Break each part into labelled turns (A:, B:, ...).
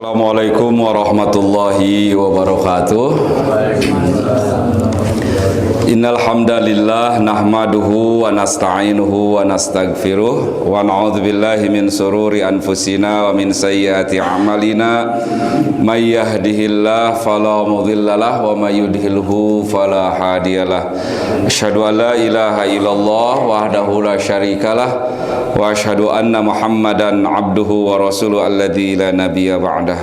A: Assalamualaikum warahmatullahi wabarakatuh. Innal hamdalillah nahmaduhu wa nasta'inuhu wa nastaghfiruh wa na'udzu billahi min sururi anfusina wa min sayyiati a'malina may yahdihillahu fala mudhillalah wa may yudhlilhu fala hadiyalah. Asyhadu an la ilaha illallah wahdahu la syarikalah wa asyhadu anna Muhammadan abduhu wa rasuluhu alladzi la nabiyya ba'dah.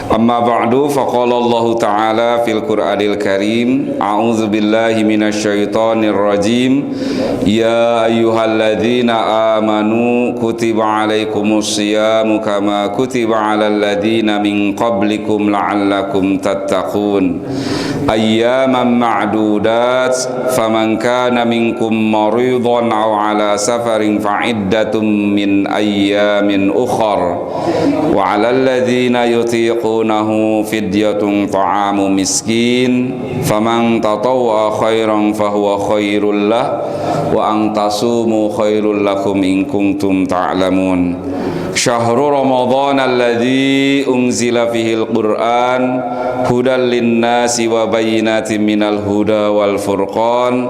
A: Amma ba'du, faqala Allah Ta'ala fil Qur'anil Karim, a'udzu billahi minasyaitonir rajim. Ya ayyuhalladzina amanu kutiba alaikumus syiyamu kama kutiba alal ladzina min qablikum la'allakum tattaqun. Ayyaman ma'dudat, faman kana minkum maridan aw ala safarin fa'iddatum min ayyamin ukhar. Wa 'alal ladzina yutiqunahu fidyatun ta'amu miskin, faman tatawwa khairan fahuwa khairul lah, wa an tasumu khairul lakum in kuntum ta'lamun. Syahrul Ramadan alladzi unzila fihil Qur'an hudan linnasi wa bayyinatin minal huda wal furqan,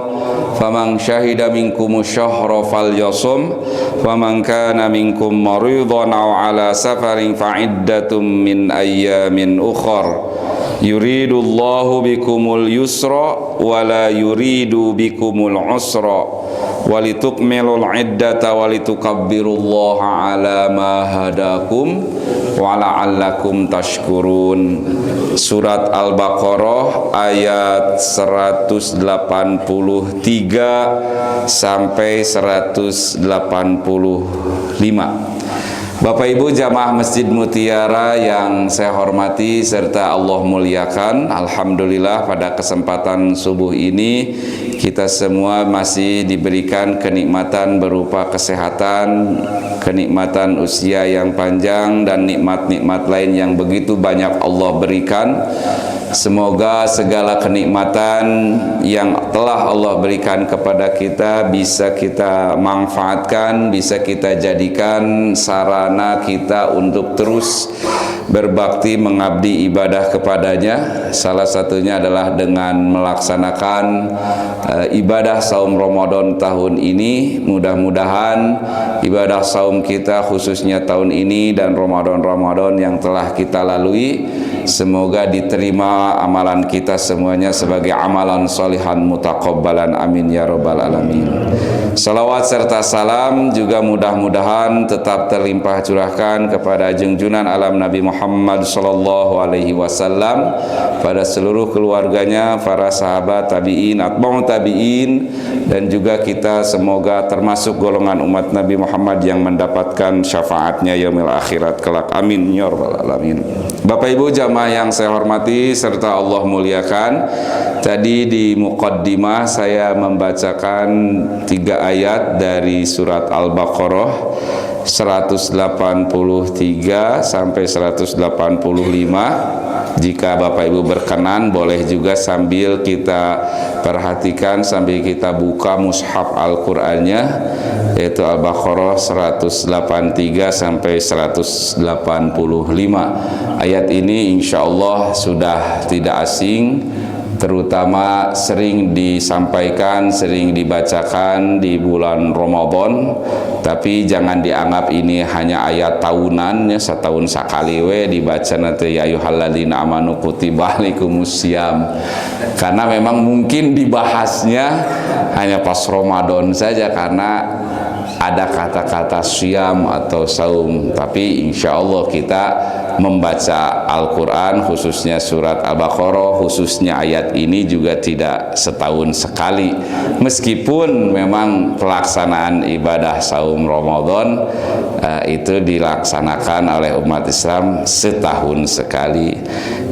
A: faman syahida minkumus syahra falyasum, faman kana minkum maridan aw ala safarin fa'iddatum min ayyamin ukhar. Yuridullahu bikumul yusra wa la yuridu bikumul usra walitukmilul iddata walitukabbirullaha ala ma hadakum wa la'allakum tashkurun. Surat Al-Baqarah ayat 183 sampai 185. Bapak Ibu jamaah Masjid Mutiara yang saya hormati serta Allah muliakan, alhamdulillah pada kesempatan subuh ini kita semua masih diberikan kenikmatan berupa kesehatan, kenikmatan usia yang panjang, dan nikmat-nikmat lain yang begitu banyak Allah berikan. Semoga segala kenikmatan yang telah Allah berikan kepada kita bisa kita manfaatkan, bisa kita jadikan sarana kita untuk terus berbakti mengabdi ibadah kepadanya. Salah satunya adalah dengan melaksanakan ibadah saum Ramadan tahun ini. Mudah-mudahan ibadah saum kita khususnya tahun ini dan Ramadan-Ramadan yang telah kita lalui, semoga diterima amalan kita semuanya sebagai amalan solihan mutaqabbalan, amin ya rabbal alamin. Salawat serta salam juga mudah-mudahan tetap terlimpah curahkan kepada junjungan alam Nabi Muhammad sallallahu alaihi wasallam, pada seluruh keluarganya, para sahabat tabi'in, atba'u tabi'in, dan juga kita semoga termasuk golongan umat Nabi Muhammad yang mendapatkan syafaatnya yaumil akhirat kelak, amin ya rabbal alamin. Bapak Ibu jamaah yang saya hormati serta Allah muliakan, tadi di muqaddimah saya membacakan 3 ayat dari surat Al-Baqarah 183 sampai 185. Jika Bapak Ibu berkenan, boleh juga sambil kita perhatikan, sambil kita buka mushaf Al-Qur'annya, yaitu Al-Baqarah 183 sampai 185. Ayat ini insya Allah sudah tidak asing, terutama sering disampaikan, sering dibacakan di bulan Ramadan. Tapi jangan dianggap ini hanya ayat tahunan, ya, setahun sekali we dibaca nanti ya ayyuhalladzina amanu kutiba alaikumus syiyam, karena memang mungkin dibahasnya hanya pas Ramadan saja karena ada kata-kata syiyam atau saum. Tapi insya Allah kita membaca Al-Quran, khususnya surat Al-Baqarah, khususnya ayat ini juga tidak setahun sekali, meskipun memang pelaksanaan ibadah saum Ramadan itu dilaksanakan oleh umat Islam setahun sekali.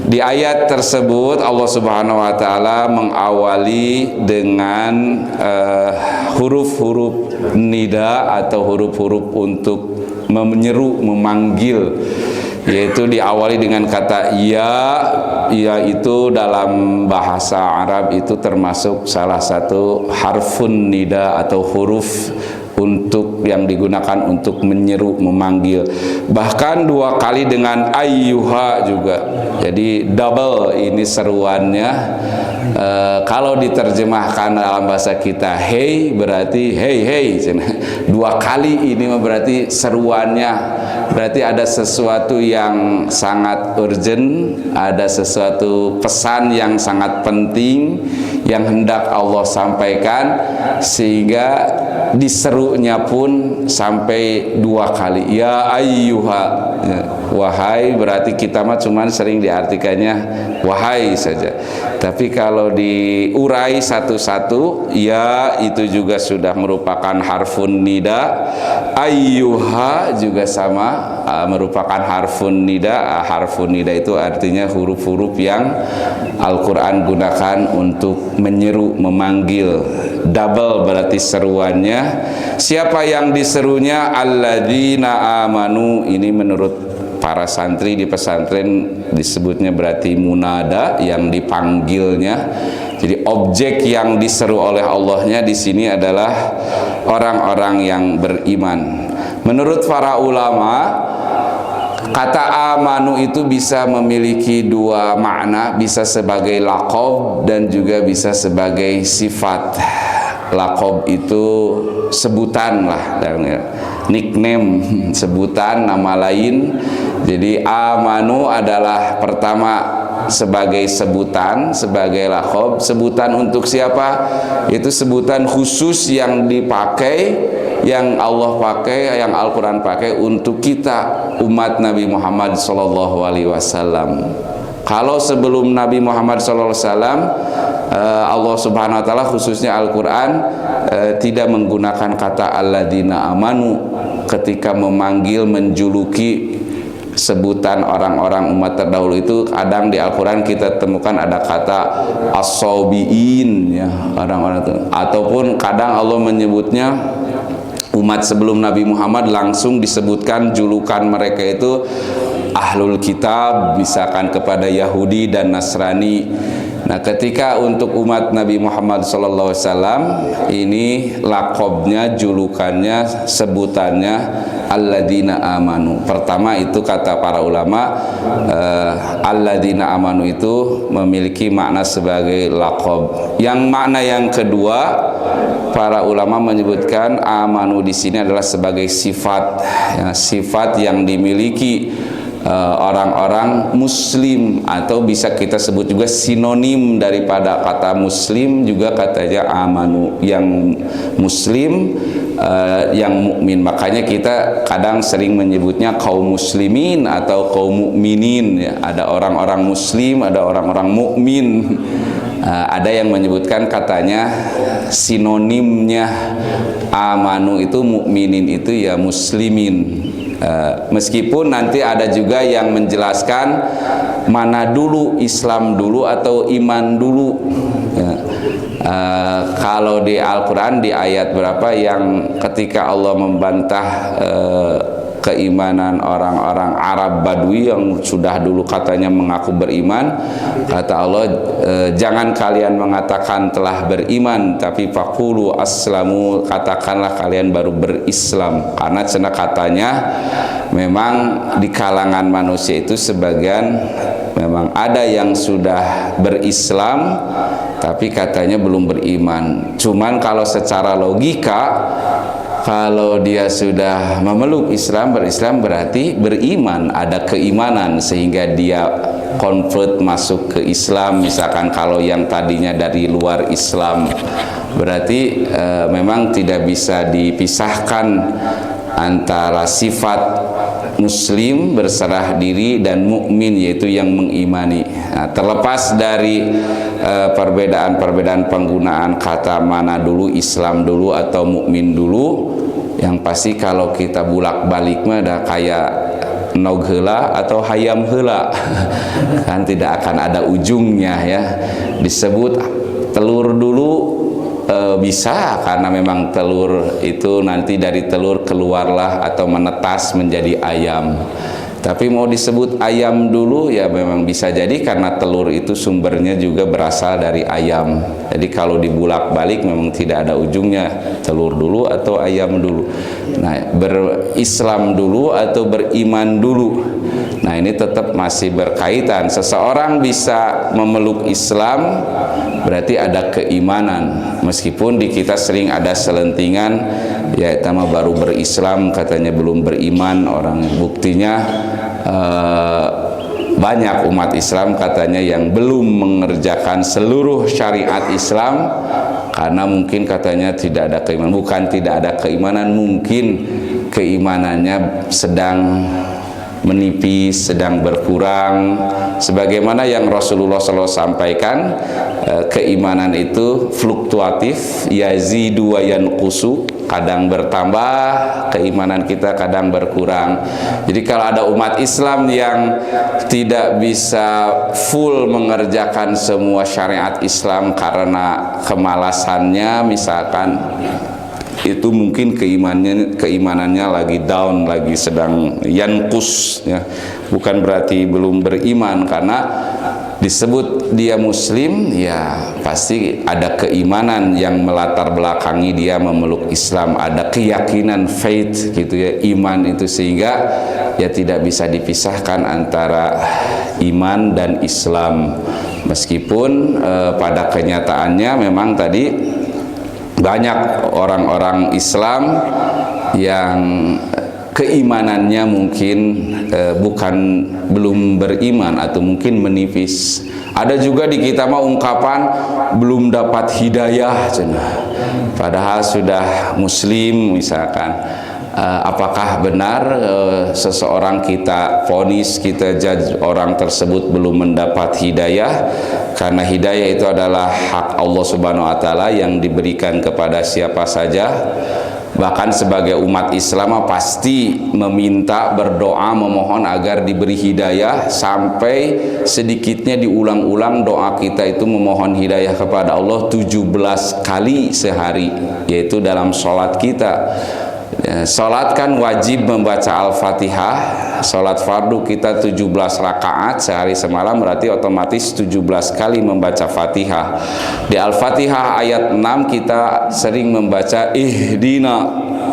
A: Di ayat tersebut Allah Subhanahu wa Ta'ala mengawali dengan huruf-huruf nida atau huruf-huruf untuk menyeru, memanggil, yaitu diawali dengan kata ya. Ya itu dalam bahasa Arab itu termasuk salah satu harfun nida atau huruf untuk yang digunakan untuk menyeru, memanggil. Bahkan 2 kali dengan ayyuha juga. Jadi double ini seruannya. Kalau diterjemahkan dalam bahasa kita hey berarti hey. 2 kali ini berarti seruannya. Berarti ada sesuatu yang sangat urgent, ada sesuatu pesan yang sangat penting yang hendak Allah sampaikan, sehingga diserunya pun sampai 2 kali. Ya ayyuha, wahai, berarti kita mah cuman sering diartikannya wahai saja. Tapi kalau diurai satu-satu, ya itu juga sudah merupakan harfun nida. Ayyuha juga sama, merupakan harfun nida. Harfun nida itu artinya huruf-huruf yang Al-Quran gunakan untuk menyeru, memanggil. Double berarti seruannya. Siapa yang diserunya? Alladzina amanu. Ini menurut para santri di pesantren disebutnya berarti munada, yang dipanggilnya. Jadi objek yang diseru oleh Allahnya di sini adalah orang-orang yang beriman. Menurut para ulama, kata amanu itu bisa memiliki 2 makna, bisa sebagai laqab dan juga bisa sebagai sifat. Laqab itu sebutan lah, nickname, sebutan, nama lain. Jadi amanu adalah pertama sebagai sebutan, sebagai laqab. Sebutan untuk siapa? Itu sebutan khusus yang dipakai, yang Allah pakai, yang Al-Quran pakai untuk kita umat Nabi Muhammad SAW. Kalau sebelum Nabi Muhammad SAW, Allah Subhanahu Wa Taala khususnya Al-Quran tidak menggunakan kata alladzina amanu ketika memanggil, menjuluki sebutan orang-orang umat terdahulu. Itu kadang di Al-Quran kita temukan ada kata as-sobiin, ya, orang-orang itu. Ataupun kadang Allah menyebutnya umat sebelum Nabi Muhammad langsung disebutkan julukan mereka itu ahlul kitab, misalkan kepada Yahudi dan Nasrani. Nah, ketika untuk umat Nabi Muhammad SAW ini laqabnya, julukannya, sebutannya alladzina amanu. Pertama itu kata para ulama, alladzina amanu itu memiliki makna sebagai laqab. Yang makna yang kedua, para ulama menyebutkan amanu di sini adalah sebagai sifat, ya, sifat yang dimiliki orang-orang muslim, atau bisa kita sebut juga sinonim daripada kata muslim juga katanya amanu, yang muslim, yang mukmin. Makanya kita kadang sering menyebutnya kaum muslimin atau kaum mukminin, ya. Ada orang-orang muslim, ada orang-orang mukmin. Ada yang menyebutkan katanya sinonimnya amanu itu mukminin itu ya muslimin. Meskipun nanti ada juga yang menjelaskan mana dulu, Islam dulu atau iman dulu, ya. Kalau di Al-Quran di ayat berapa yang ketika Allah membantah keimanan orang-orang Arab Badui yang sudah dulu katanya mengaku beriman, kata Allah, jangan kalian mengatakan telah beriman, tapi faqulu aslamu, katakanlah kalian baru berislam. Karena cenah katanya memang di kalangan manusia itu sebagian memang ada yang sudah berislam tapi katanya belum beriman. Cuman kalau secara logika, kalau dia sudah memeluk Islam, berislam berarti beriman, ada keimanan sehingga dia convert masuk ke Islam. Misalkan kalau yang tadinya dari luar Islam, berarti memang tidak bisa dipisahkan antara sifat muslim berserah diri dan mukmin, yaitu yang mengimani. Nah, terlepas dari perbedaan-perbedaan penggunaan kata mana dulu, Islam dulu atau mukmin dulu, yang pasti kalau kita bulak-balik mah ada kayak nog heula atau hayam heula kan tidak akan ada ujungnya, ya. Disebut telur dulu bisa, karena memang telur itu nanti dari telur keluarlah atau menetas menjadi ayam. Tapi mau disebut ayam dulu ya memang bisa jadi karena telur itu sumbernya juga berasal dari ayam. Jadi kalau dibulak-balik memang tidak ada ujungnya, telur dulu atau ayam dulu. Nah, berislam dulu atau beriman dulu. Nah, ini tetap masih berkaitan. Seseorang bisa memeluk Islam berarti ada keimanan. Meskipun di kita sering ada selentingan, ya itu mah baru berislam katanya belum beriman orang. Buktinya banyak umat Islam katanya yang belum mengerjakan seluruh syariat Islam karena mungkin katanya tidak ada keimanan. Bukan tidak ada keimanan, mungkin keimanannya sedang menipis, sedang berkurang. Sebagaimana yang Rasulullah SAW sampaikan, keimanan itu fluktuatif, yazidu wa yanqusu, kadang bertambah keimanan kita, kadang berkurang. Jadi kalau ada umat Islam yang tidak bisa full mengerjakan semua syariat Islam karena kemalasannya misalkan, itu mungkin keimanannya lagi down, lagi sedang yankus ya. Bukan berarti belum beriman, karena disebut dia muslim ya pasti ada keimanan yang melatar belakangi dia memeluk Islam, ada keyakinan faith gitu ya, iman itu, sehingga ya tidak bisa dipisahkan antara iman dan Islam. Meskipun pada kenyataannya memang tadi banyak orang-orang Islam yang keimanannya mungkin belum beriman atau mungkin menipis. Ada juga di kita mah ungkapan belum dapat hidayah, padahal sudah muslim misalkan. Apakah benar seseorang kita vonis, kita judge orang tersebut belum mendapat hidayah? Karena hidayah itu adalah hak Allah Subhanahu wa Ta'ala yang diberikan kepada siapa saja. Bahkan sebagai umat Islam pasti meminta, berdoa, memohon agar diberi hidayah, sampai sedikitnya diulang-ulang doa kita itu memohon hidayah kepada Allah 17 kali sehari, yaitu dalam sholat kita. Sholat kan wajib membaca Al-Fatihah. Sholat fardu kita 17 rakaat sehari semalam, berarti otomatis 17 kali membaca Fatihah. Di Al-Fatihah ayat 6 kita sering membaca ihdina,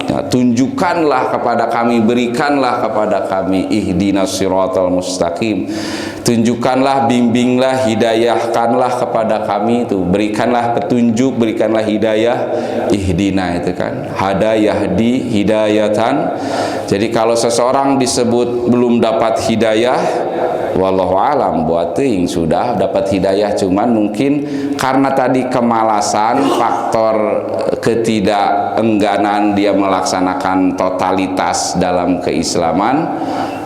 A: ya, tunjukkanlah kepada kami, berikanlah kepada kami, ihdinas siratal mustaqim, tunjukkanlah, bimbinglah, hidayahkanlah kepada kami, itu berikanlah petunjuk, berikanlah hidayah. Ihdina itu kan hada yahdi hidayatan. Jadi kalau seseorang disebut belum dapat hidayah, wallahu alam buat ting sudah dapat hidayah, cuman mungkin karena tadi kemalasan, faktor ketidakengganan dia melaksanakan totalitas dalam keislaman.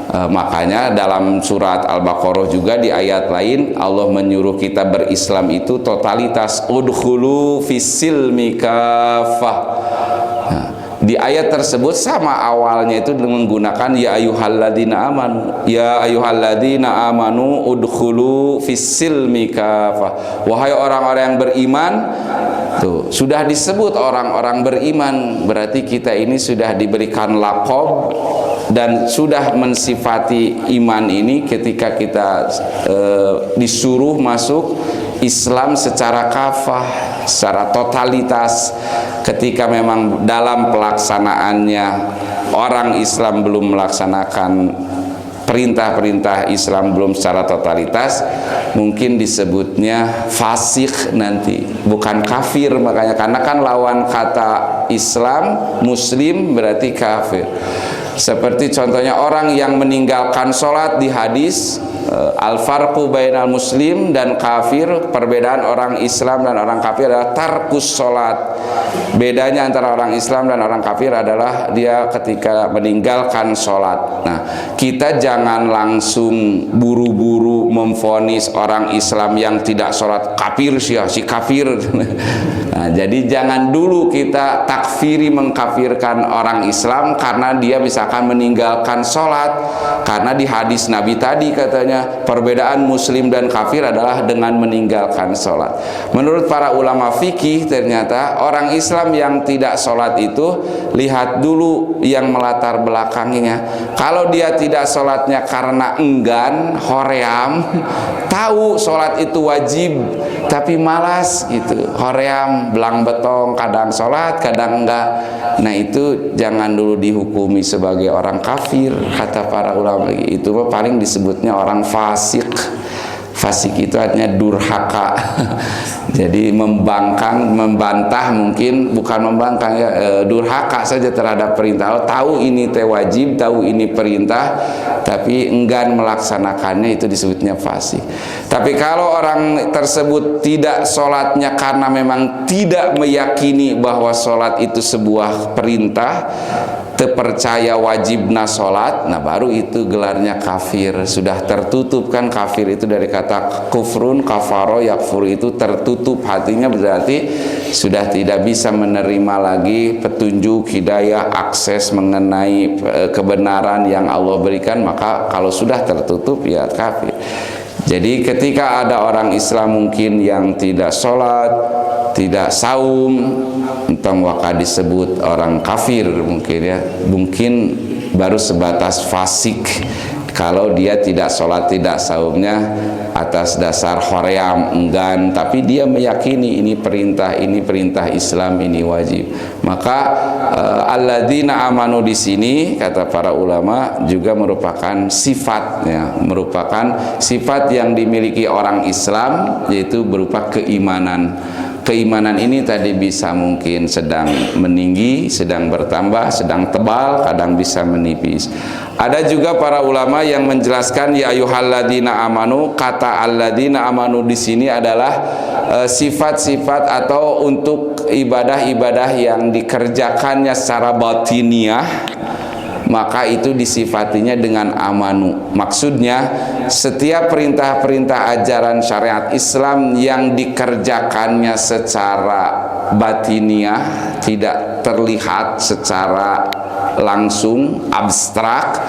A: Makanya dalam surat Al-Baqarah juga di ayat lain Allah menyuruh kita berislam itu totalitas, udkhulu fissilmi kafah. Di ayat tersebut sama awalnya itu menggunakan ya ayyuhalladzina amanu, ya ayyuhalladzina amanu udkhulu fissilmi kafah, wahai orang-orang yang beriman. Tuh, sudah disebut orang-orang beriman, berarti kita ini sudah diberikan laqab dan sudah mensifati iman ini ketika kita disuruh masuk Islam secara kafah, secara totalitas. Ketika memang dalam pelaksanaannya orang Islam belum melaksanakan perintah-perintah Islam, belum secara totalitas, mungkin disebutnya fasik nanti, bukan kafir. Makanya karena kan lawan kata Islam, muslim berarti kafir. Seperti contohnya orang yang meninggalkan sholat di hadis al-farqu bainal muslim dan kafir, perbedaan orang Islam dan orang kafir adalah tarkus sholat. Bedanya antara orang Islam dan orang kafir adalah dia ketika meninggalkan sholat. Nah, kita jangan langsung buru-buru memvonis orang Islam yang tidak sholat kafir, si kafir. Nah, jadi jangan dulu kita takfiri, mengkafirkan orang Islam karena dia misalkan meninggalkan sholat. Karena di hadis Nabi tadi katanya perbedaan muslim dan kafir adalah dengan meninggalkan sholat. Menurut para ulama fikih ternyata orang Islam yang tidak sholat itu lihat dulu yang melatar belakangnya. Kalau dia tidak sholatnya karena enggan, hoream, tahu sholat itu wajib tapi malas gitu, hoream, belang betong, kadang sholat kadang enggak. Nah itu jangan dulu dihukumi sebagai orang kafir, kata para ulama. Itu paling disebutnya orang fasik. Fasik itu artinya durhaka. Jadi membangkang, membantah, mungkin bukan membangkang ya, durhaka saja terhadap perintah. Tahu ini teh wajib, tahu ini perintah, tapi enggan melaksanakannya, itu disebutnya fasik. Tapi kalau orang tersebut tidak sholatnya karena memang tidak meyakini bahwa sholat itu sebuah perintah, terpercaya wajibna sholat, nah baru itu gelarnya kafir. Sudah tertutup kan, kafir itu dari kata kufrun, kafaro, yakfur, itu tertutup hatinya, berarti sudah tidak bisa menerima lagi petunjuk, hidayah, akses mengenai kebenaran yang Allah berikan. Maka kalau sudah tertutup ya kafir. Jadi ketika ada orang Islam mungkin yang tidak sholat, tidak saum, entah maka disebut orang kafir mungkin ya, mungkin baru sebatas fasik kalau dia tidak sholat, tidak saumnya atas dasar hoream, enggan, tapi dia meyakini ini perintah Islam, ini wajib. Maka alladzina amanu di sini kata para ulama juga merupakan sifat ya, merupakan sifat yang dimiliki orang Islam, yaitu berupa keimanan. Keimanan ini tadi bisa mungkin sedang meninggi, sedang bertambah, sedang tebal, kadang bisa menipis. Ada juga para ulama yang menjelaskan ya ayyuhalladzina amanu, kata alladzina amanu di sini adalah sifat-sifat atau untuk ibadah-ibadah yang dikerjakannya secara batiniah, maka itu disifatinya dengan amanu. Maksudnya setiap perintah-perintah ajaran syariat Islam yang dikerjakannya secara batiniah, tidak terlihat secara langsung, abstrak,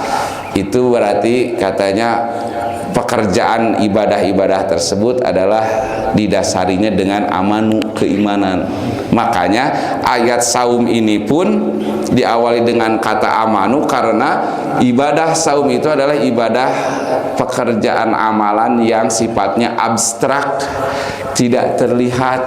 A: itu berarti katanya pekerjaan ibadah-ibadah tersebut adalah didasarinya dengan amanu, keimanan. Makanya ayat saum ini pun diawali dengan kata amanu, karena ibadah saum itu adalah ibadah pekerjaan amalan yang sifatnya abstrak, tidak terlihat.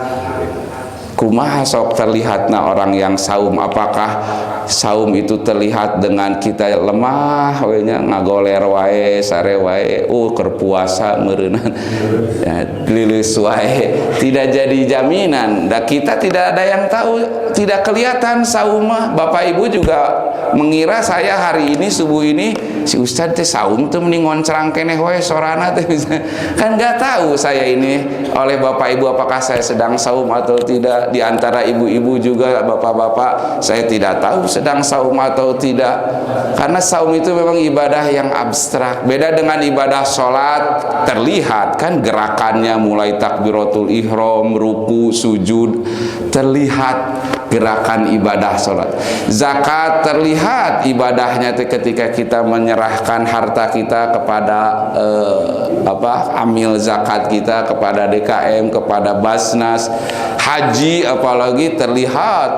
A: Kumaha sok terlihatna orang yang saum? Apakah saum itu terlihat dengan kita lemah wenya, ngagoler wae, sare wae, keur puasa meureunana ya, lilis wae, tidak jadi jaminan. Dan kita tidak ada yang tahu, tidak kelihatan saum mah. Bapak Ibu juga mengira saya hari ini subuh ini si Ustadz teh saum tuh mending ngoncrang keneh wae sorana teh, kan nggak tahu saya ini oleh Bapak Ibu apakah saya sedang saum atau tidak. Di antara ibu-ibu juga bapak-bapak, saya tidak tahu sedang saum atau tidak, karena saum itu memang ibadah yang abstrak. Beda dengan ibadah sholat, terlihat kan gerakannya, mulai takbiratul ihram, ruku, sujud, terlihat gerakan ibadah sholat. Zakat terlihat ibadahnya ketika kita menyerahkan harta kita kepada amil zakat kita, kepada DKM, kepada Basnas. Haji apalagi terlihat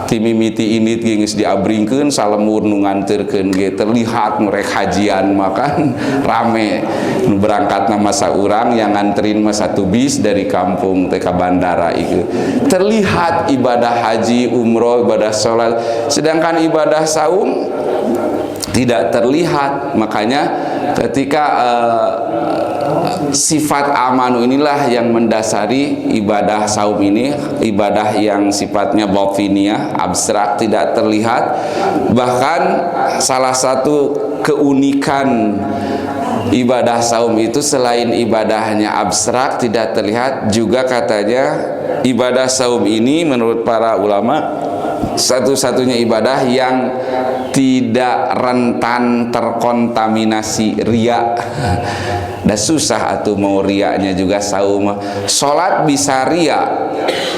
A: timimiti ini geus diabringkeun salemur nu nganterkeun ge terlihat mereka hajian, makan rame nu berangkat nama saurang yang nganterin mah satu bis dari kampung teh ka bandara itu terlihat ibadah haji, umroh, ibadah sholat. Sedangkan ibadah saum tidak terlihat. Makanya ketika sifat amanu inilah yang mendasari ibadah saum ini, ibadah yang sifatnya batiniah, abstrak, tidak terlihat. Bahkan salah satu keunikan ibadah saum itu selain ibadahnya abstrak, tidak terlihat, juga katanya ibadah saum ini menurut para ulama satu-satunya ibadah yang tidak rentan terkontaminasi ria. Dan susah atuh mau riaknya juga saum. Sholat bisa ria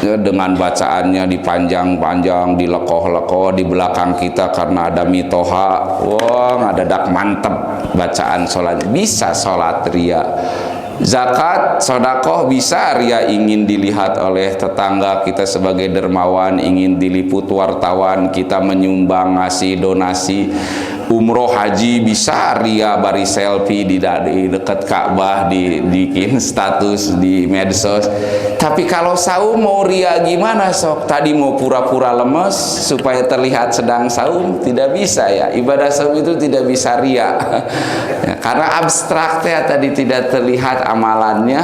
A: dengan bacaannya dipanjang-panjang, dilekoh-lekoh di belakang kita karena ada mitoha, wah ngadadak mantep bacaan sholat, bisa sholat ria. Zakat, sodakoh bisa ria, ingin dilihat oleh tetangga kita sebagai dermawan, ingin diliput wartawan, kita menyumbang, ngasih donasi. umroh haji bisa ria bari selfie di dekat Ka'bah, dikin status di medsos. Tapi kalau saum mau ria gimana sok? Tadi mau pura-pura lemes supaya terlihat sedang saum, tidak bisa ya. Ibadah saum itu tidak bisa ria. Ya, karena abstrak ya, tadi tidak terlihat amalannya,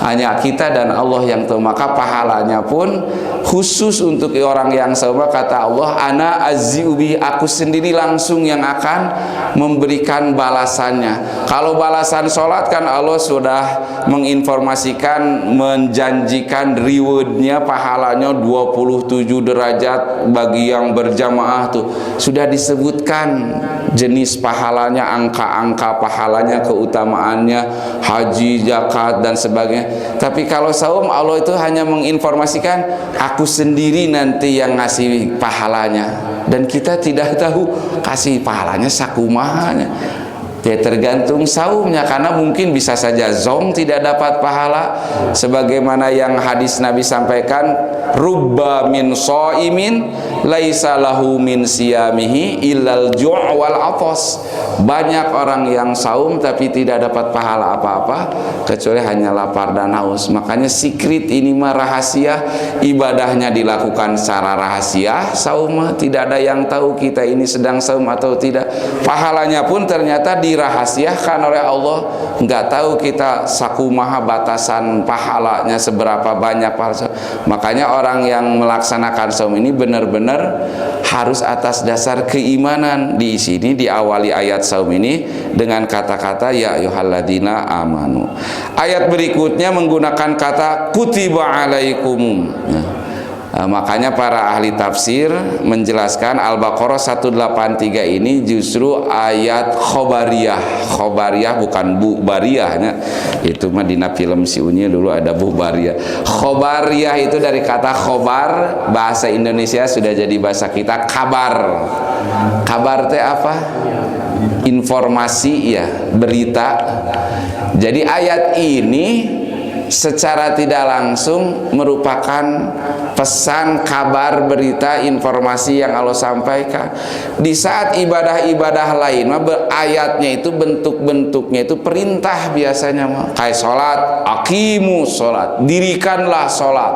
A: hanya kita dan Allah yang tahu. Maka pahalanya pun khusus untuk orang yang saum, kata Allah, ana azziubi, aku sendiri langsung yang akan memberikan balasannya. Kalau balasan sholat kan Allah sudah menginformasikan, menjanjikan rewardnya, pahalanya 27 derajat bagi yang berjamaah tuh. Sudah disebutkan jenis pahalanya, angka-angka pahalanya, keutamaannya, haji, zakat dan sebagainya. Tapi kalau saum Allah itu hanya menginformasikan, aku sendiri nanti yang ngasih pahalanya, dan kita tidak tahu kasih pahalanya sakumahanya. Ya tergantung saumnya, karena mungkin bisa saja zong tidak dapat pahala, sebagaimana yang hadis Nabi sampaikan, rubba min shaimin laisa lahu min siyamihi illal ju' wal atas. Banyak orang yang saum tapi tidak dapat pahala apa-apa kecuali hanya lapar dan haus. Makanya secret ini mah rahasia, ibadahnya dilakukan secara rahasia. Saum tidak ada yang tahu kita ini sedang saum atau tidak. Pahalanya pun ternyata dirahasiakan oleh Allah. Nggak tahu kita sakumaha batasan pahalanya seberapa banyak pahala. Makanya orang yang melaksanakan saum ini benar-benar harus atas dasar keimanan. Di sini diawali ayat saum ini dengan kata-kata ya ayyuhalladzina amanu. Ayat berikutnya menggunakan kata kutiba alaikum. Makanya para ahli tafsir menjelaskan Al-Baqarah 183 ini justru ayat khobariyah. Khobariyah bukan bubariyahnya. Itu mah dina film si Unyi dulu ada bubariyah. Khobariyah itu dari kata khobar, bahasa Indonesia sudah jadi bahasa kita kabar. Kabar teh apa? Informasi ya, berita. Jadi ayat ini secara tidak langsung merupakan pesan, kabar, berita, informasi yang Allah sampaikan. Di saat ibadah-ibadah lain ayatnya itu bentuk-bentuknya itu perintah biasanya, kayak sholat, aqimu sholat, dirikanlah sholat.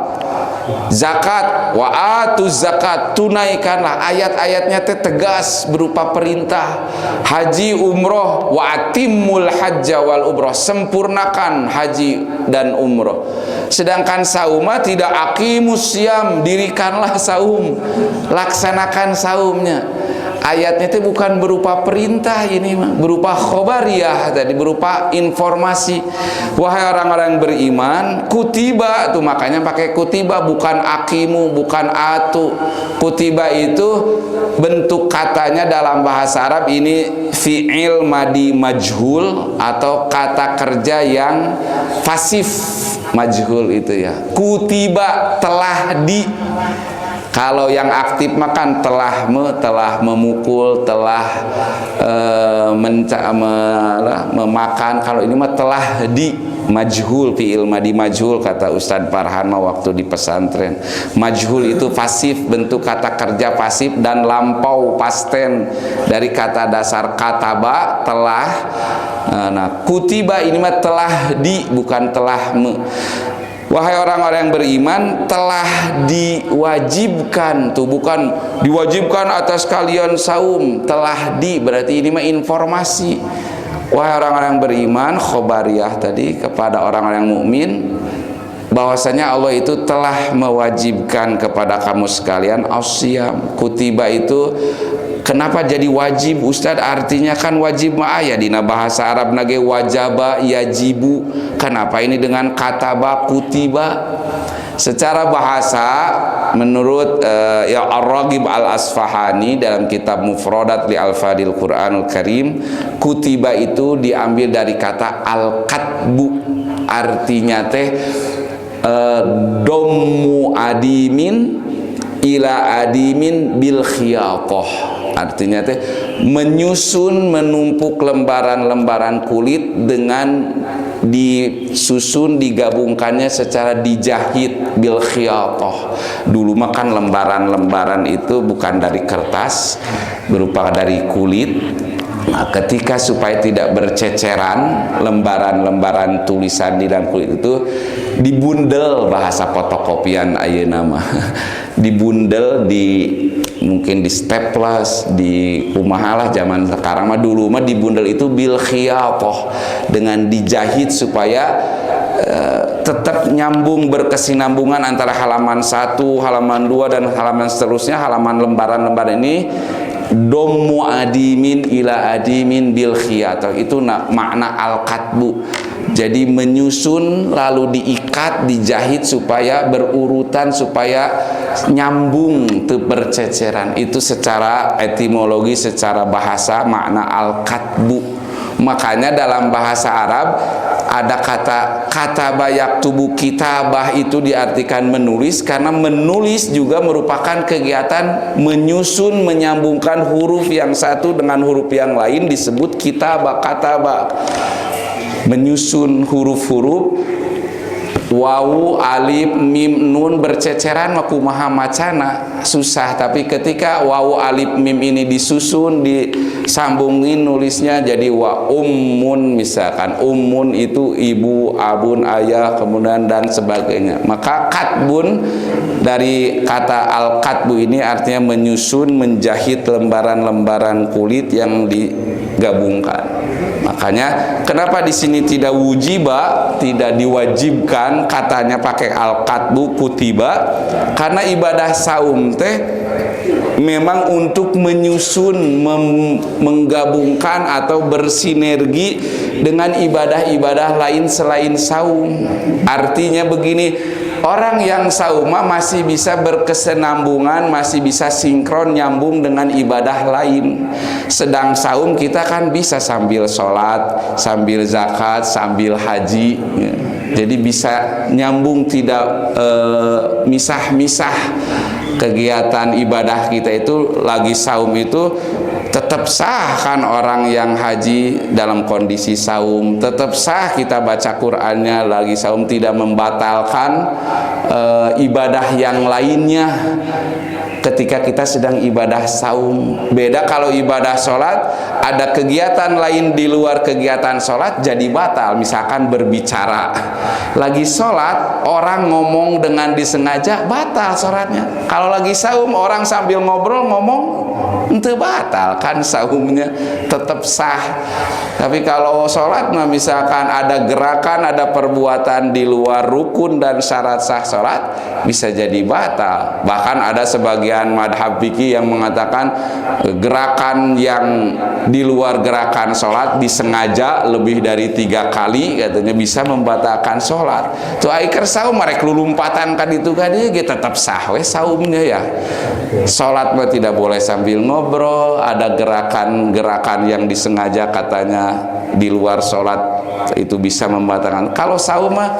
A: Zakat, wa atu zakat, tunaikanlah. Ayat-ayatnya tegas berupa perintah. Haji, umroh, wa atimul hajja wal umroh, sempurnakan haji dan umroh. Sedangkan saumah tidak, aqimus syam, dirikanlah saum, laksanakan saumnya. Ayatnya itu bukan berupa perintah, ini berupa khobariyah tadi, berupa informasi. Wahai orang-orang beriman, kutiba tuh, makanya pakai kutiba, bukan akimu, bukan atu. Kutiba itu bentuk katanya dalam bahasa Arab ini fi'il madi majhul atau kata kerja yang pasif majhul itu ya. Kutiba, telah di. Kalau yang aktif makan telah memukul, telah memakan. Kalau ini mah telah di majhul, fi'il madi majhul kata Ustadz Farhan waktu di pesantren. Majhul itu pasif, bentuk kata kerja pasif, dan lampau pasten dari kata dasar kataba, telah. Nah, kutiba ini mah telah di, bukan telah me. Wahai orang-orang yang beriman, telah diwajibkan tuh, bukan diwajibkan atas kalian saum, telah di, berarti ini mah informasi. Wahai orang-orang yang beriman, khobariyah tadi kepada orang-orang yang mukmin, bahwasanya Allah itu telah mewajibkan kepada kamu sekalian as-syiyam. Kutiba itu kenapa jadi wajib Ustadz? Artinya kan wajib ma'aya dina bahasa Arab nage wajaba yajibu. Kenapa ini dengan kataba kutiba? Secara bahasa menurut ya Ar-Raghib Al-Asfahani dalam kitab Mufradat li Al-Fadil Quranul Karim, kutiba itu diambil dari kata al-katbu. Artinya teh dommu adimin ila adimin bil khiyatoh. Artinya teh menyusun, menumpuk lembaran-lembaran kulit dengan disusun digabungkannya secara dijahit bil khiyatah. Dulu mah kan lembaran-lembaran itu bukan dari kertas, berupa dari kulit. Nah, ketika supaya tidak berceceran lembaran-lembaran tulisan di dalam kulit itu dibundel, bahasa fotokopian ayeuna mah dibundel, mungkin di staples, di kumaha lah zaman sekarang mah, dulu mah dibundel itu bil khiyatah, dengan dijahit supaya tetap nyambung, berkesinambungan antara halaman 1, halaman 2 dan halaman seterusnya. Halaman lembaran-lembaran ini dommu adimin ila adimin bil khiyatah, itu makna al-katbu. Jadi menyusun lalu diikat, dijahit supaya berurutan, supaya nyambung, berceceran. Itu secara etimologi, secara bahasa makna al-katbu. Makanya dalam bahasa Arab ada kata kataba tubuh kitabah, itu diartikan menulis, karena menulis juga merupakan kegiatan menyusun, menyambungkan huruf yang satu dengan huruf yang lain, disebut kitabah, kataba. Menyusun huruf-huruf wawu, alif, mim, nun berceceran kumaha macana susah, tapi ketika wawu, alif, mim ini disusun, disambungin nulisnya jadi wa ummun, misalkan ummun itu ibu, abun ayah, kemudian dan sebagainya. Maka katbun dari kata al-katbu ini artinya menyusun, menjahit lembaran-lembaran kulit yang digabungkan. Makanya kenapa di sini tidak wujiba, tidak diwajibkan katanya pakai al-katbu kutiba, karena ibadah saum teh memang untuk menyusun, menggabungkan atau bersinergi dengan ibadah-ibadah lain selain saum. Artinya begini, orang yang saumah masih bisa berkesinambungan, masih bisa sinkron, nyambung dengan ibadah lain. Sedang saum kita kan bisa sambil sholat, sambil zakat, sambil haji. Jadi bisa nyambung, tidak misah-misah. Kegiatan ibadah kita itu lagi saum itu tetap sah kan, orang yang haji dalam kondisi saum tetap sah, kita baca Qur'annya lagi saum, tidak membatalkan ibadah yang lainnya ketika kita sedang ibadah saum. Beda kalau ibadah sholat, ada kegiatan lain di luar kegiatan sholat jadi batal. Misalkan berbicara, lagi sholat orang ngomong dengan disengaja, batal sholatnya. Kalau lagi saum orang sambil ngobrol ngomong, itu batal kan, saumnya tetap sah. Tapi kalau sholat misalkan ada gerakan, ada perbuatan di luar rukun dan syarat sah sholat, bisa jadi batal. Bahkan ada sebagian madhab fikih yang mengatakan gerakan yang di luar gerakan sholat disengaja lebih dari 3 kali, katanya bisa membatalkan sholat. Tuh aikar saum merek lulumpatan kan itu kan, dia tetap sah we saumnya ya. Sholat mah tidak boleh sambil ngobrol, ada gerakan-gerakan yang disengaja katanya di luar sholat itu bisa membatalkan. Kalau saum mah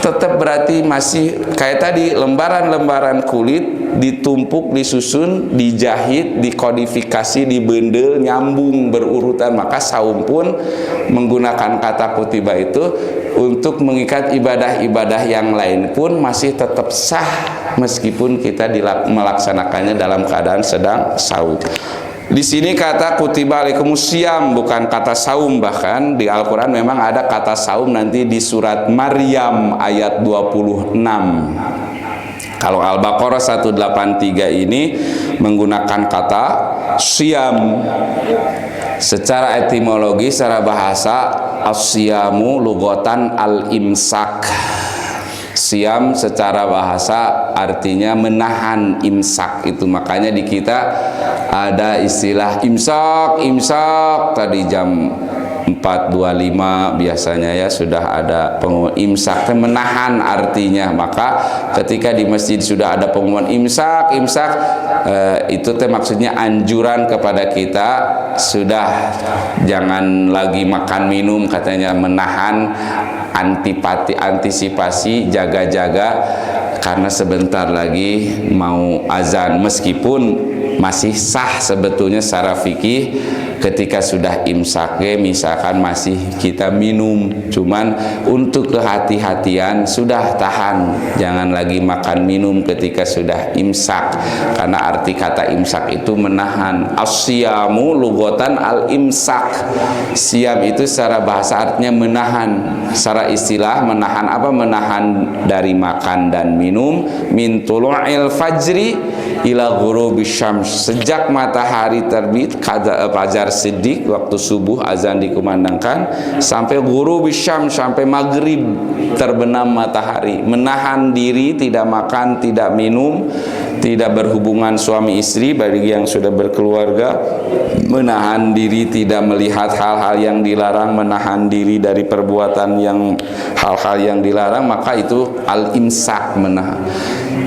A: tetap berarti masih kayak tadi, lembaran-lembaran kulit ditumpuk, disusun, dijahit, dikodifikasi, dibendel, nyambung, berurutan. Maka saum pun menggunakan kata kutiba itu untuk mengikat ibadah-ibadah yang lain pun masih tetap sah meskipun kita melaksanakannya dalam keadaan sedang saum. Di sini kata kutiba alaikumusiyam, bukan kata saum. Bahkan di Al-Quran memang ada kata saum nanti di surat Maryam ayat 26. Kalau Al-Baqarah 183 ini menggunakan kata siyam. Secara etimologi, secara bahasa, as-siyamu lughatan al-imsak. Siam secara bahasa artinya menahan, imsak itu. Makanya di kita ada istilah imsak, imsak. Tadi jam 4.25 biasanya ya sudah ada pengumuman imsak, menahan artinya. Maka ketika di masjid sudah ada pengumuman imsak, imsak, itu maksudnya anjuran kepada kita, sudah jangan lagi makan minum, katanya menahan, antisipasi, jaga-jaga, karena sebentar lagi mau azan. Meskipun masih sah sebetulnya secara fikih ketika sudah imsak, misalkan masih kita minum, cuman untuk kehati-hatian sudah tahan, jangan lagi makan minum ketika sudah imsak, karena arti kata imsak itu menahan. As-siyamu lughatan al-imsak, siam itu secara bahasa artinya menahan, secara istilah menahan apa? Menahan dari makan dan minum min tulu'il fajri ila ghurubis syams, sejak matahari terbit fajar siddiq, waktu subuh azan dikumandangkan, sampai ghurubis syams, sampai maghrib terbenam matahari. Menahan diri, tidak makan, tidak minum, tidak berhubungan suami istri bagi yang sudah berkeluarga, menahan diri tidak melihat hal-hal yang dilarang, menahan diri dari perbuatan yang hal-hal yang dilarang, maka itu al-imsak, menahan.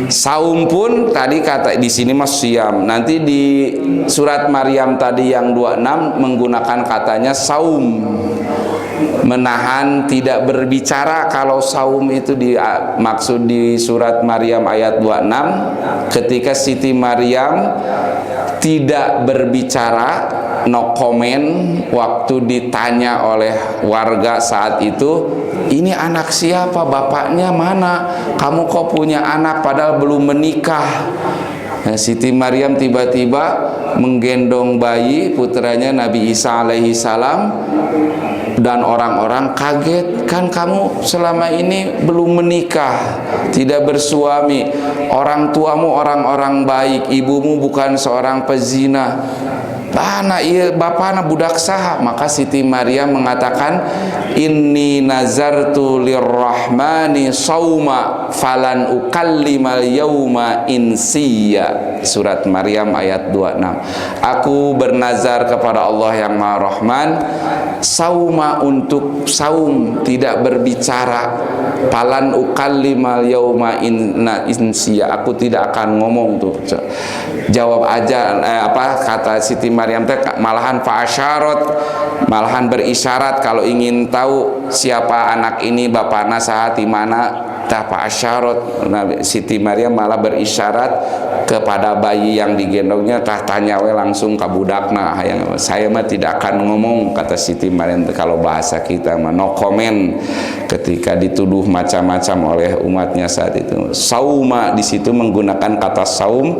A: Saum pun tadi kata di sini mas siam, nanti di surat Maryam tadi yang 26 menggunakan katanya saum, menahan tidak berbicara. Kalau saum itu maksud di surat Maryam ayat 26 ketika Siti Maryam tidak berbicara, no comment, waktu ditanya oleh warga saat itu, ini anak siapa, bapaknya mana, kamu kok punya anak padahal belum menikah. Nah, Siti Maryam tiba-tiba menggendong bayi putranya Nabi Isa alaihi salam, dan orang-orang kaget, kan kamu selama ini belum menikah, tidak bersuami, orang tuamu orang-orang baik, ibumu bukan seorang pezina, anak iya bapakna budak saha. Maka Siti Maryam mengatakan, inni nazartu lirrahmani sauma falan ukallimal yauma insiya. Surat Maryam ayat 26. Aku bernazar kepada Allah yang Maha Rahman, sauma, untuk saum, tidak berbicara, falan ukallimal yauma insiya, aku tidak akan ngomong tuh. Jawab aja kata Siti Maryam teh, malahan fa'asyarat, malahan berisyarat kalau ingin tahu siapa anak ini, bapakna saha di mana, tah fa'asyarat. Nah, Siti Maryam malah berisyarat kepada bayi yang digendongnya, tah tanya we langsung ka budakna, saya mah tidak akan ngomong, kata Siti Maryam. Kalau bahasa kita mah no comment ketika dituduh macam-macam oleh umatnya saat itu. Sauma di situ menggunakan kata saum,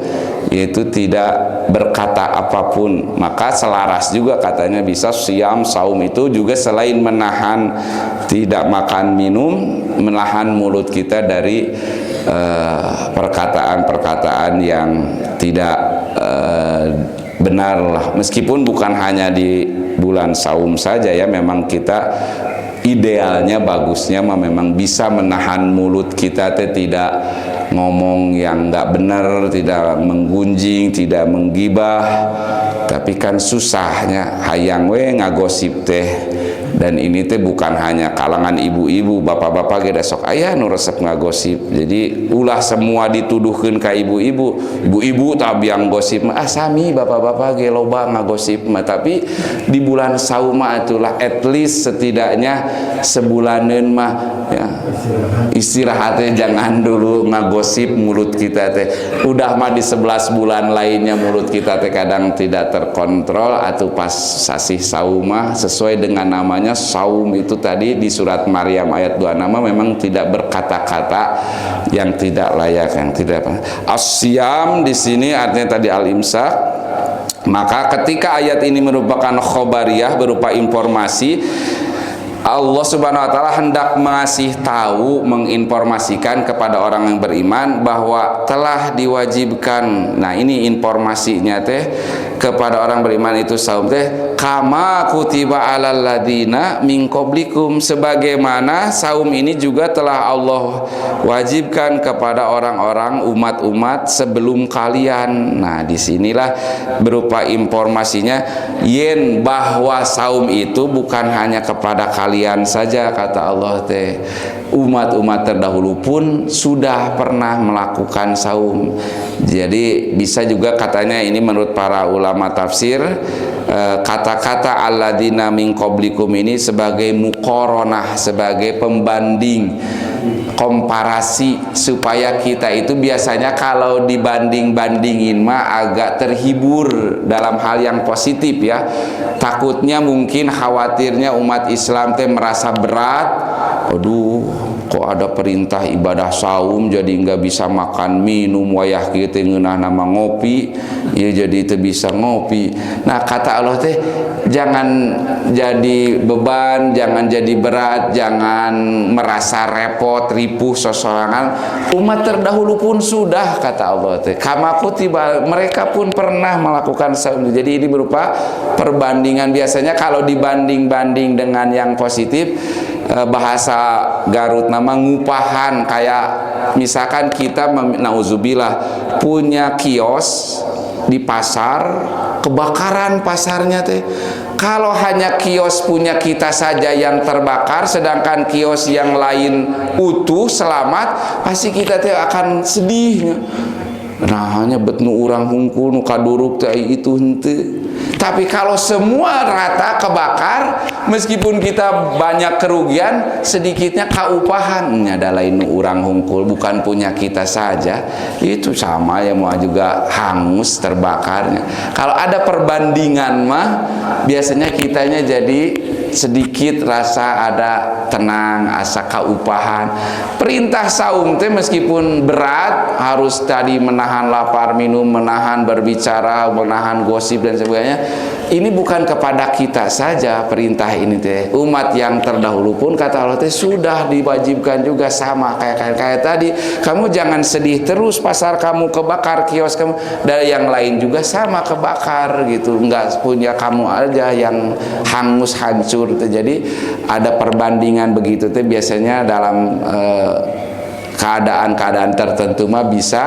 A: yaitu tidak berkata apapun. Maka selaras juga katanya bisa siam, saum itu juga selain menahan tidak makan minum, menahan mulut kita dari perkataan-perkataan yang tidak benar lah. Meskipun bukan hanya di bulan saum saja ya, memang kita idealnya, bagusnya memang bisa menahan mulut kita tidak ngomong yang nggak benar, tidak menggunjing, tidak menggibah. Tapi kan susahnya hayang we ngagosip teh. Dan ini teh bukan hanya kalangan ibu-ibu, bapak-bapak ge sok aya nu resep ngagosip. Jadi ulah semua dituduhkeun ka ibu-ibu. Ibu-ibu tabiang gosip mah sami bapak-bapak ge loba ngagosip mah. Tapi di bulan saum mah itulah at least setidaknya sebulaneun mah ya istirahatnya jangan dulu ngagosip mulut kita teh. Udah mah di 11 bulan lainnya mulut kita teh kadang tidak terkontrol, atau pas sasih saum mah sesuai dengan namanya saum itu tadi di surat Maryam ayat 2 nama memang tidak berkata-kata yang tidak layak, yang tidak. As-siyam di sini artinya tadi al-imsak. Maka ketika ayat ini merupakan khobariyah, berupa informasi, Allah Subhanahu wa taala hendak mengasih tahu, menginformasikan kepada orang yang beriman bahwa telah diwajibkan. Nah, ini informasinya teh kepada orang beriman itu saum teh kama kutiba alal ladina min qablikum, sebagaimana saum ini juga telah Allah wajibkan kepada orang-orang umat-umat sebelum kalian. Nah, disinilah berupa informasinya yen bahwa saum itu bukan hanya kepada kalian saja, kata Allah teh, umat-umat terdahulu pun sudah pernah melakukan saum. Jadi bisa juga katanya ini menurut para ulama tafsir, kata-kata alladzina min qablikum ini sebagai muqaranah, sebagai pembanding komparasi supaya kita itu biasanya kalau dibanding-bandingin mah agak terhibur dalam hal yang positif ya. Takutnya mungkin khawatirnya umat Islam teh merasa berat. Aduh, kok ada perintah ibadah saum jadi nggak bisa makan minum, wayah kita ngeunah nama ngopi ya jadi itu bisa ngopi. Nah kata Allah teh jangan jadi beban, jangan jadi berat, jangan merasa repot, ripuh, sosorangan. Umat terdahulu pun sudah, kata Allah teh, kama kutiba, mereka pun pernah melakukan saum. Jadi ini berupa perbandingan. Biasanya kalau dibanding-banding dengan yang positif, bahasa Garut nama ngupahan. Kayak misalkan kita nauzubillah punya kios di pasar, kebakaran pasarnya teh. Kalau hanya kios punya kita saja yang terbakar, sedangkan kios yang lain utuh selamat, pasti kita teh akan sedih. Nah hanya betnu urang hungkul nu kaduruk teh itu henteu. Tapi kalau semua rata kebakar, meskipun kita banyak kerugian, sedikitnya kaupahannya ada lain urang hungkul, bukan punya kita saja, itu sama ya mau juga hangus terbakarnya. Kalau ada perbandingan mah biasanya kitanya jadi sedikit rasa ada tenang, asa kaupahan. Perintah saum teh meskipun berat, harus tadi menahan lapar, minum, menahan berbicara, menahan gosip dan sebagainya. Ini bukan kepada kita saja perintah ini teh. Umat yang terdahulu pun kata Allah teh sudah diwajibkan juga sama kayak tadi. Kamu jangan sedih terus pasar kamu kebakar, kios kamu, dan yang lain juga sama kebakar gitu. Enggak punya kamu aja yang hangus hancur. Jadi ada perbandingan begitu teh biasanya dalam keadaan-keadaan tertentu mah bisa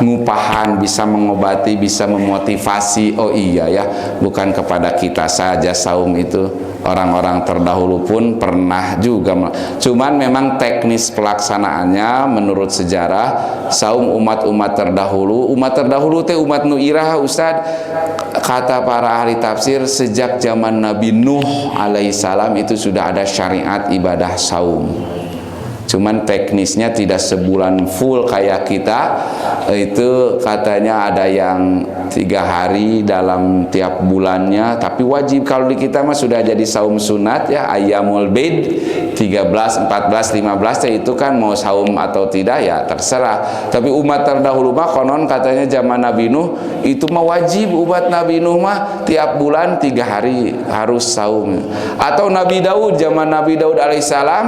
A: ngupahan, bisa mengobati, bisa memotivasi. Oh iya ya, bukan kepada kita saja saum itu, orang-orang terdahulu pun pernah juga. Cuman memang teknis pelaksanaannya menurut sejarah saum umat-umat terdahulu teh umat nu irah Ustad, kata para ahli tafsir sejak zaman Nabi Nuh alaihissalam itu sudah ada syariat ibadah saum. Cuman teknisnya tidak sebulan full kayak kita. Itu katanya ada yang 3 hari dalam tiap bulannya, tapi wajib. Kalau di kita mah sudah jadi saum sunat ya, ayyamul bid 13, 14, 15 itu kan mau saum atau tidak ya terserah. Tapi umat terdahulu mah konon katanya zaman Nabi Nuh itu mah wajib. Umat Nabi Nuh mah tiap bulan 3 hari harus saum. Atau Nabi Daud, zaman Nabi Daud alaihissalam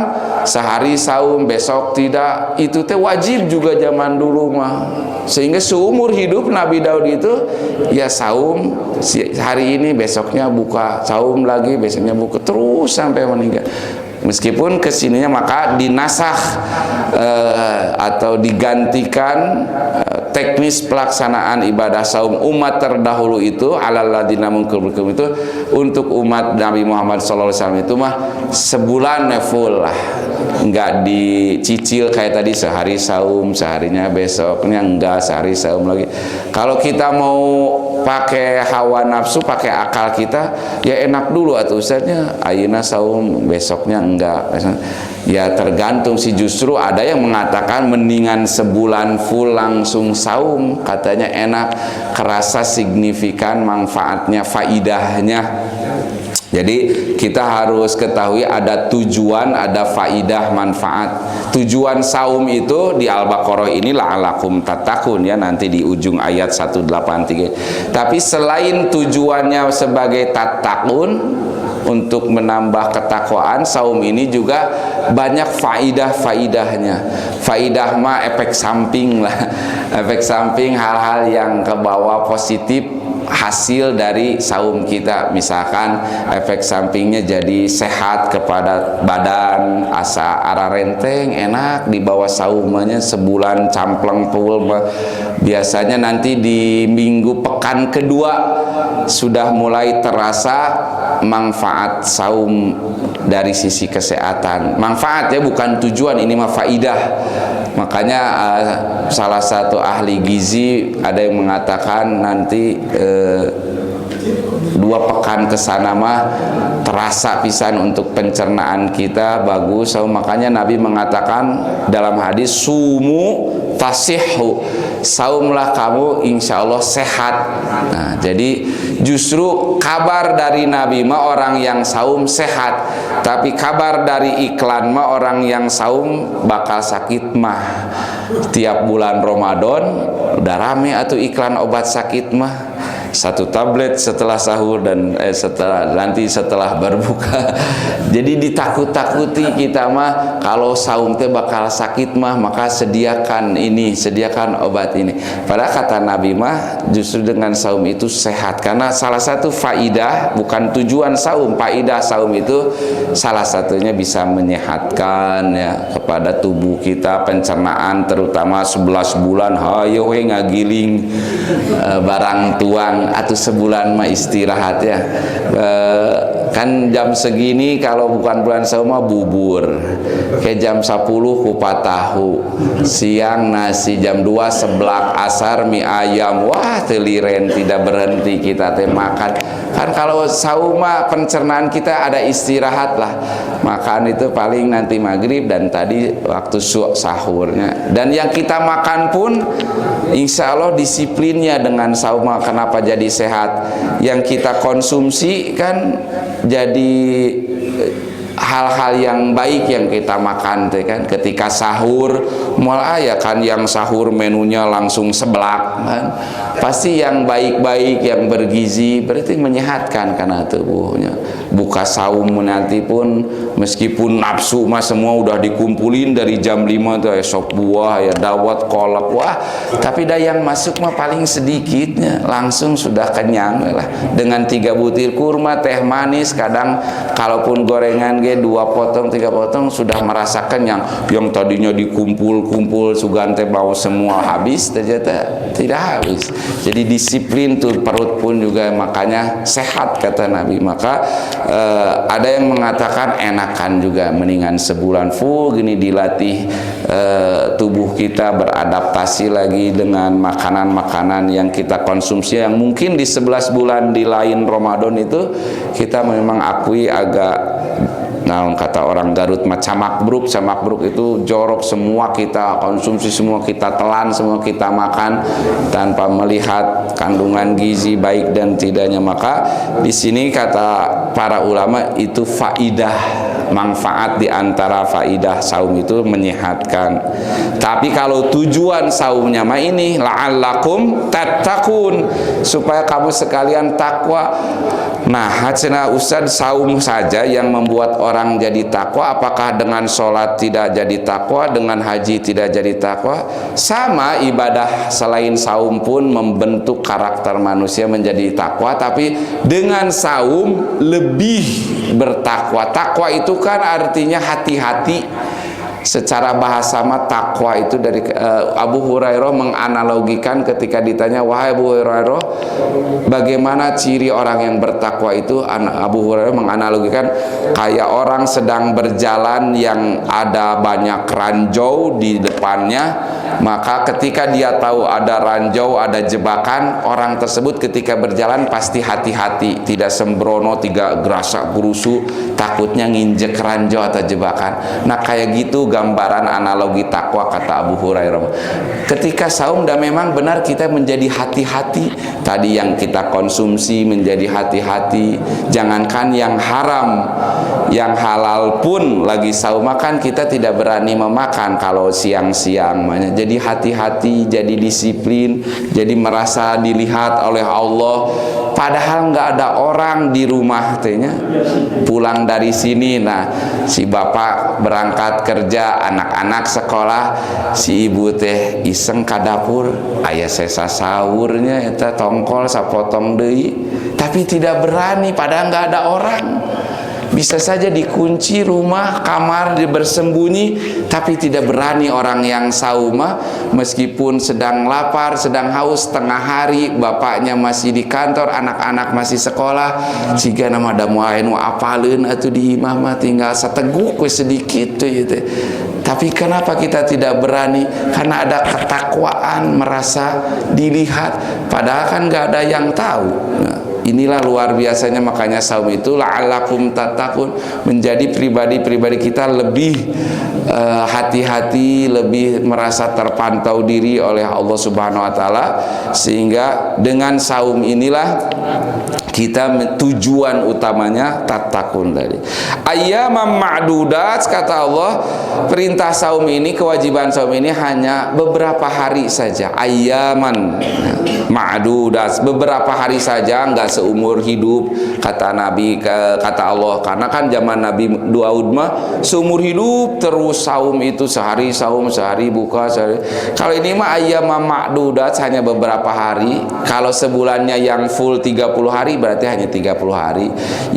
A: sehari saum, besok tidak. Itu teh wajib juga zaman dulu mah. Sehingga seumur hidup Nabi Daud itu ya saum hari ini, besoknya buka, saum lagi, besoknya buka, terus sampai meninggal. Meskipun kesininya maka dinasah atau digantikan teknis pelaksanaan ibadah saum umat terdahulu itu alalladzina munkum itu untuk umat Nabi Muhammad SAW itu mah sebulan full lah, nggak dicicil kayak tadi sehari saum, seharinya besoknya enggak, sehari saum lagi. Kalau kita mau pakai hawa nafsu, pakai akal kita, ya enak dulu atuh Ustaznya, ayeuna saum, besoknya enggak. Ya tergantung sih, justru ada yang mengatakan mendingan sebulan full langsung saum, katanya enak, kerasa signifikan manfaatnya, faidahnya. Jadi kita harus ketahui ada tujuan, ada faidah, manfaat. Tujuan saum itu di Al-Baqarah ini la'alakum tattaqun ya, nanti di ujung ayat 183. Tapi selain tujuannya sebagai tattaqun untuk menambah ketakwaan, saum ini juga banyak faidah-faidahnya. Faidah mah efek samping lah. Efek samping hal-hal yang ke bawah positif hasil dari saum kita. Misalkan efek sampingnya jadi sehat kepada badan, asa ara renteng, enak di bawah saumnya sebulan campleng full. Biasanya nanti di minggu pekan kedua sudah mulai terasa manfaat saum dari sisi kesehatan. Manfaat ya, bukan tujuan, ini mah faidah. Makanya salah satu ahli gizi ada yang mengatakan nanti 2 pekan kesana mah terasa pisan untuk pencernaan kita bagus. So, makanya Nabi mengatakan dalam hadis, sumu tasihhu, saumlah kamu insya Allah sehat. Nah, jadi justru kabar dari Nabi mah orang yang saum sehat, tapi kabar dari iklan mah orang yang saum bakal sakit mah. Tiap bulan Ramadan udah rame atau iklan obat sakit mah, 1 tablet setelah sahur dan setelah berbuka. Jadi ditakut-takuti kita mah kalau saum teh bakal sakit mah, maka sediakan ini, sediakan obat ini. Padahal kata Nabi mah justru dengan saum itu sehat, karena salah satu faidah, bukan tujuan saum, faidah saum itu salah satunya bisa menyehatkan ya kepada tubuh kita, pencernaan, terutama 11 bulan hayo we ngagiling barang tuang atau sebulan mah istirahat ya. Kan jam segini kalau bukan bulan saum mah bubur, kayak jam 10 kupat tahu, siang nasi, jam 2 seblak, asar mie ayam. Wah teliren tidak berhenti kita teh makan. Kan kalau saum mah pencernaan kita ada istirahat lah, makan itu paling nanti maghrib dan tadi waktu sahurnya. Dan yang kita makan pun insya Allah disiplinnya dengan saum. Kenapa jadi sehat? Yang kita konsumsi kan jadi hal-hal yang baik yang kita makan teh kan. Ketika sahur malah ya kan yang sahur menunya langsung seblak kan, pasti yang baik-baik yang bergizi, berarti menyehatkan karena tubuhnya. Buka saum nanti pun meskipun nafsu mah semua udah dikumpulin dari jam 5 tuh, sop buah ya dawet kolak, wah tapi dah yang masuk mah paling sedikitnya langsung sudah kenyang lah. Dengan 3 butir kurma, teh manis, kadang kalaupun gorengan 2 potong 3 potong sudah merasa kenyang. Yang tadinya dikumpul-kumpul sugan teh bau semua habis, ternyata tidak habis. Jadi disiplin tuh perut pun juga, makanya sehat kata Nabi. Maka ada yang mengatakan enakan juga mendingan sebulan full gini dilatih tubuh kita beradaptasi lagi dengan makanan-makanan yang kita konsumsi, yang mungkin di 11 bulan di lain Ramadan itu kita memang akui agak, nah kata orang Garut mah camak bruk itu jorok, semua kita konsumsi, semua kita telan, semua kita makan tanpa melihat kandungan gizi baik dan tidaknya. Maka di sini kata para ulama itu faidah, manfaat di antara faidah saum itu menyehatkan. Tapi kalau tujuan saumnya mah ini la'allakum tattaqun, supaya kamu sekalian takwa. Nah, cenah Ustaz, saum saja yang membuat orang jadi takwa, apakah dengan sholat tidak jadi takwa, dengan haji tidak jadi takwa? Sama, ibadah selain saum pun membentuk karakter manusia menjadi takwa, tapi dengan saum lebih bertakwa. Takwa itu kan artinya hati-hati. Secara bahasa mah takwa itu dari Abu Hurairah menganalogikan ketika ditanya, wahai Abu Hurairah, bagaimana ciri orang yang bertakwa itu? Abu Hurairah menganalogikan kayak orang sedang berjalan yang ada banyak ranjau di depannya, maka ketika dia tahu ada ranjau, ada jebakan, orang tersebut ketika berjalan pasti hati-hati, tidak sembrono, tidak gerasak gerusu, takutnya nginjek ranjau atau jebakan. Nah kayak gitu gambaran analogi takwa kata Abu Hurairah. Ketika saum dan memang benar kita menjadi hati-hati, tadi yang kita konsumsi menjadi hati-hati, jangankan yang haram, yang halal pun lagi saum makan kita tidak berani memakan kalau siang-siang. Jadi hati-hati, jadi disiplin, jadi merasa dilihat oleh Allah, padahal nggak ada orang di rumah tehnya. Pulang dari sini, nah si bapak berangkat kerja, anak-anak sekolah, si ibu teh iseng ka dapur, aya sesa sahurnya eta tongkol sapotong deui, tapi tidak berani padahal nggak ada orang. Bisa saja dikunci rumah, kamar, bersembunyi, tapi tidak berani orang yang sauma, meskipun sedang lapar, sedang haus, tengah hari, bapaknya masih di kantor, anak-anak masih sekolah, jika nama damu anu apaleun atuh di imah mah tinggal sateguk we sedikit tuh gitu. Tapi kenapa kita tidak berani? Karena ada ketakwaan, merasa dilihat, padahal kan nggak ada yang tahu. Nah, Inilah luar biasanya, makanya saum itu la'allakum tattaqun, menjadi pribadi-pribadi kita lebih hati-hati, lebih merasa terpantau diri oleh Allah Subhanahu wa taala, sehingga dengan saum inilah kita tujuan utamanya tattaqun tadi. Ayyamam ma'dudat, kata Allah, perintah saum ini, kewajiban saum ini hanya beberapa hari saja. Ayyaman ma'dudat, beberapa hari saja, enggak seumur hidup, kata Nabi, kata Allah. Karena kan zaman Nabi Daud mah seumur hidup terus saum itu, sehari saum, sehari buka, sehari. Kalau ini mah ayyamam ma'dudat, hanya beberapa hari. Kalau sebulannya yang full 30 hari berarti hanya 30 hari.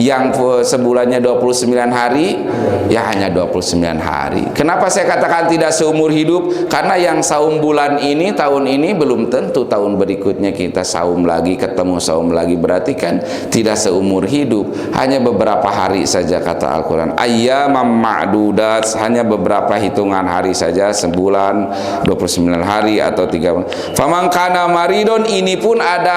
A: Yang sebulannya 29 hari ya hanya 29 hari. Kenapa saya katakan tidak seumur hidup? Karena yang saum bulan ini, tahun ini, belum tentu tahun berikutnya kita saum lagi, ketemu saum lagi. Berarti kan tidak seumur hidup, hanya beberapa hari saja, kata Al-Quran. Ayyamam ma'dudat, hanya beberapa hitungan hari saja, sebulan 29 hari atau 3. Faman kana maridon, ini pun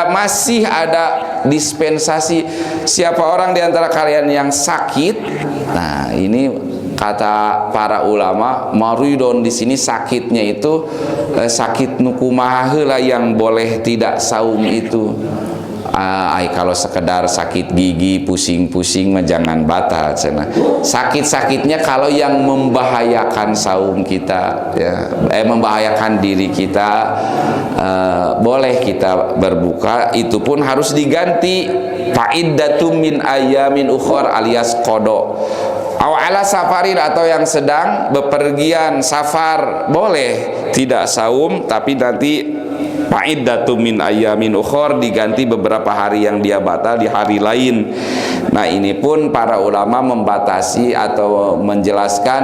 A: masih ada dispensasi. Siapa orang di antara kalian yang sakit, nah ini kata para ulama, maridon di sini sakitnya itu sakit nukumaha heula yang boleh tidak saum itu. Kalau sekedar sakit gigi, pusing-pusing mah jangan batal cenah. Sakit-sakitnya kalau yang membahayakan saum kita, ya, membahayakan diri kita, boleh kita berbuka, itu pun harus diganti. Fa'iddatum min ayamin ukhor, alias qada. Ala safarin, atau yang sedang bepergian safar, boleh tidak saum, tapi nanti fa'iddatum min ayamin ukhor, diganti beberapa hari yang dia batal di hari lain. Nah, ini pun para ulama membatasi atau menjelaskan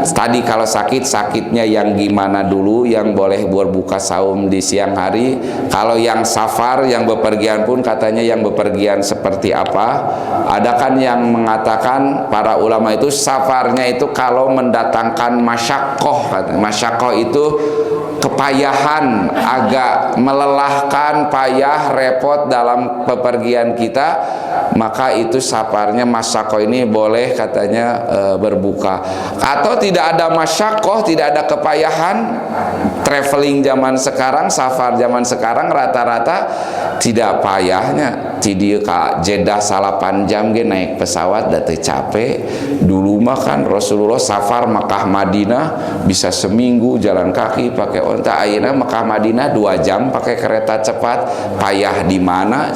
A: tadi, kalau sakitnya yang gimana dulu, yang boleh berbuka saum di siang hari. Kalau yang safar, yang bepergian pun katanya yang bepergian seperti apa. Ada kan yang mengatakan para ulama itu safarnya itu kalau mendatangkan masyakoh, masyakoh itu kepayahan, agak melelahkan, payah, repot dalam pepergian kita, maka itu safarnya masyakoh ini boleh katanya berbuka. Atau tidak ada masyakoh, tidak ada kepayahan, traveling zaman sekarang, safar zaman sekarang rata-rata tidak payahnya. Di Jeddah 8 jam ge naik pesawat dah teu capek. Dulu mah kan Rasulullah safar Makkah Madinah bisa seminggu jalan kaki pakai onta. Ayeuna Makkah Madinah 2 jam pakai kereta cepat, payah di mana?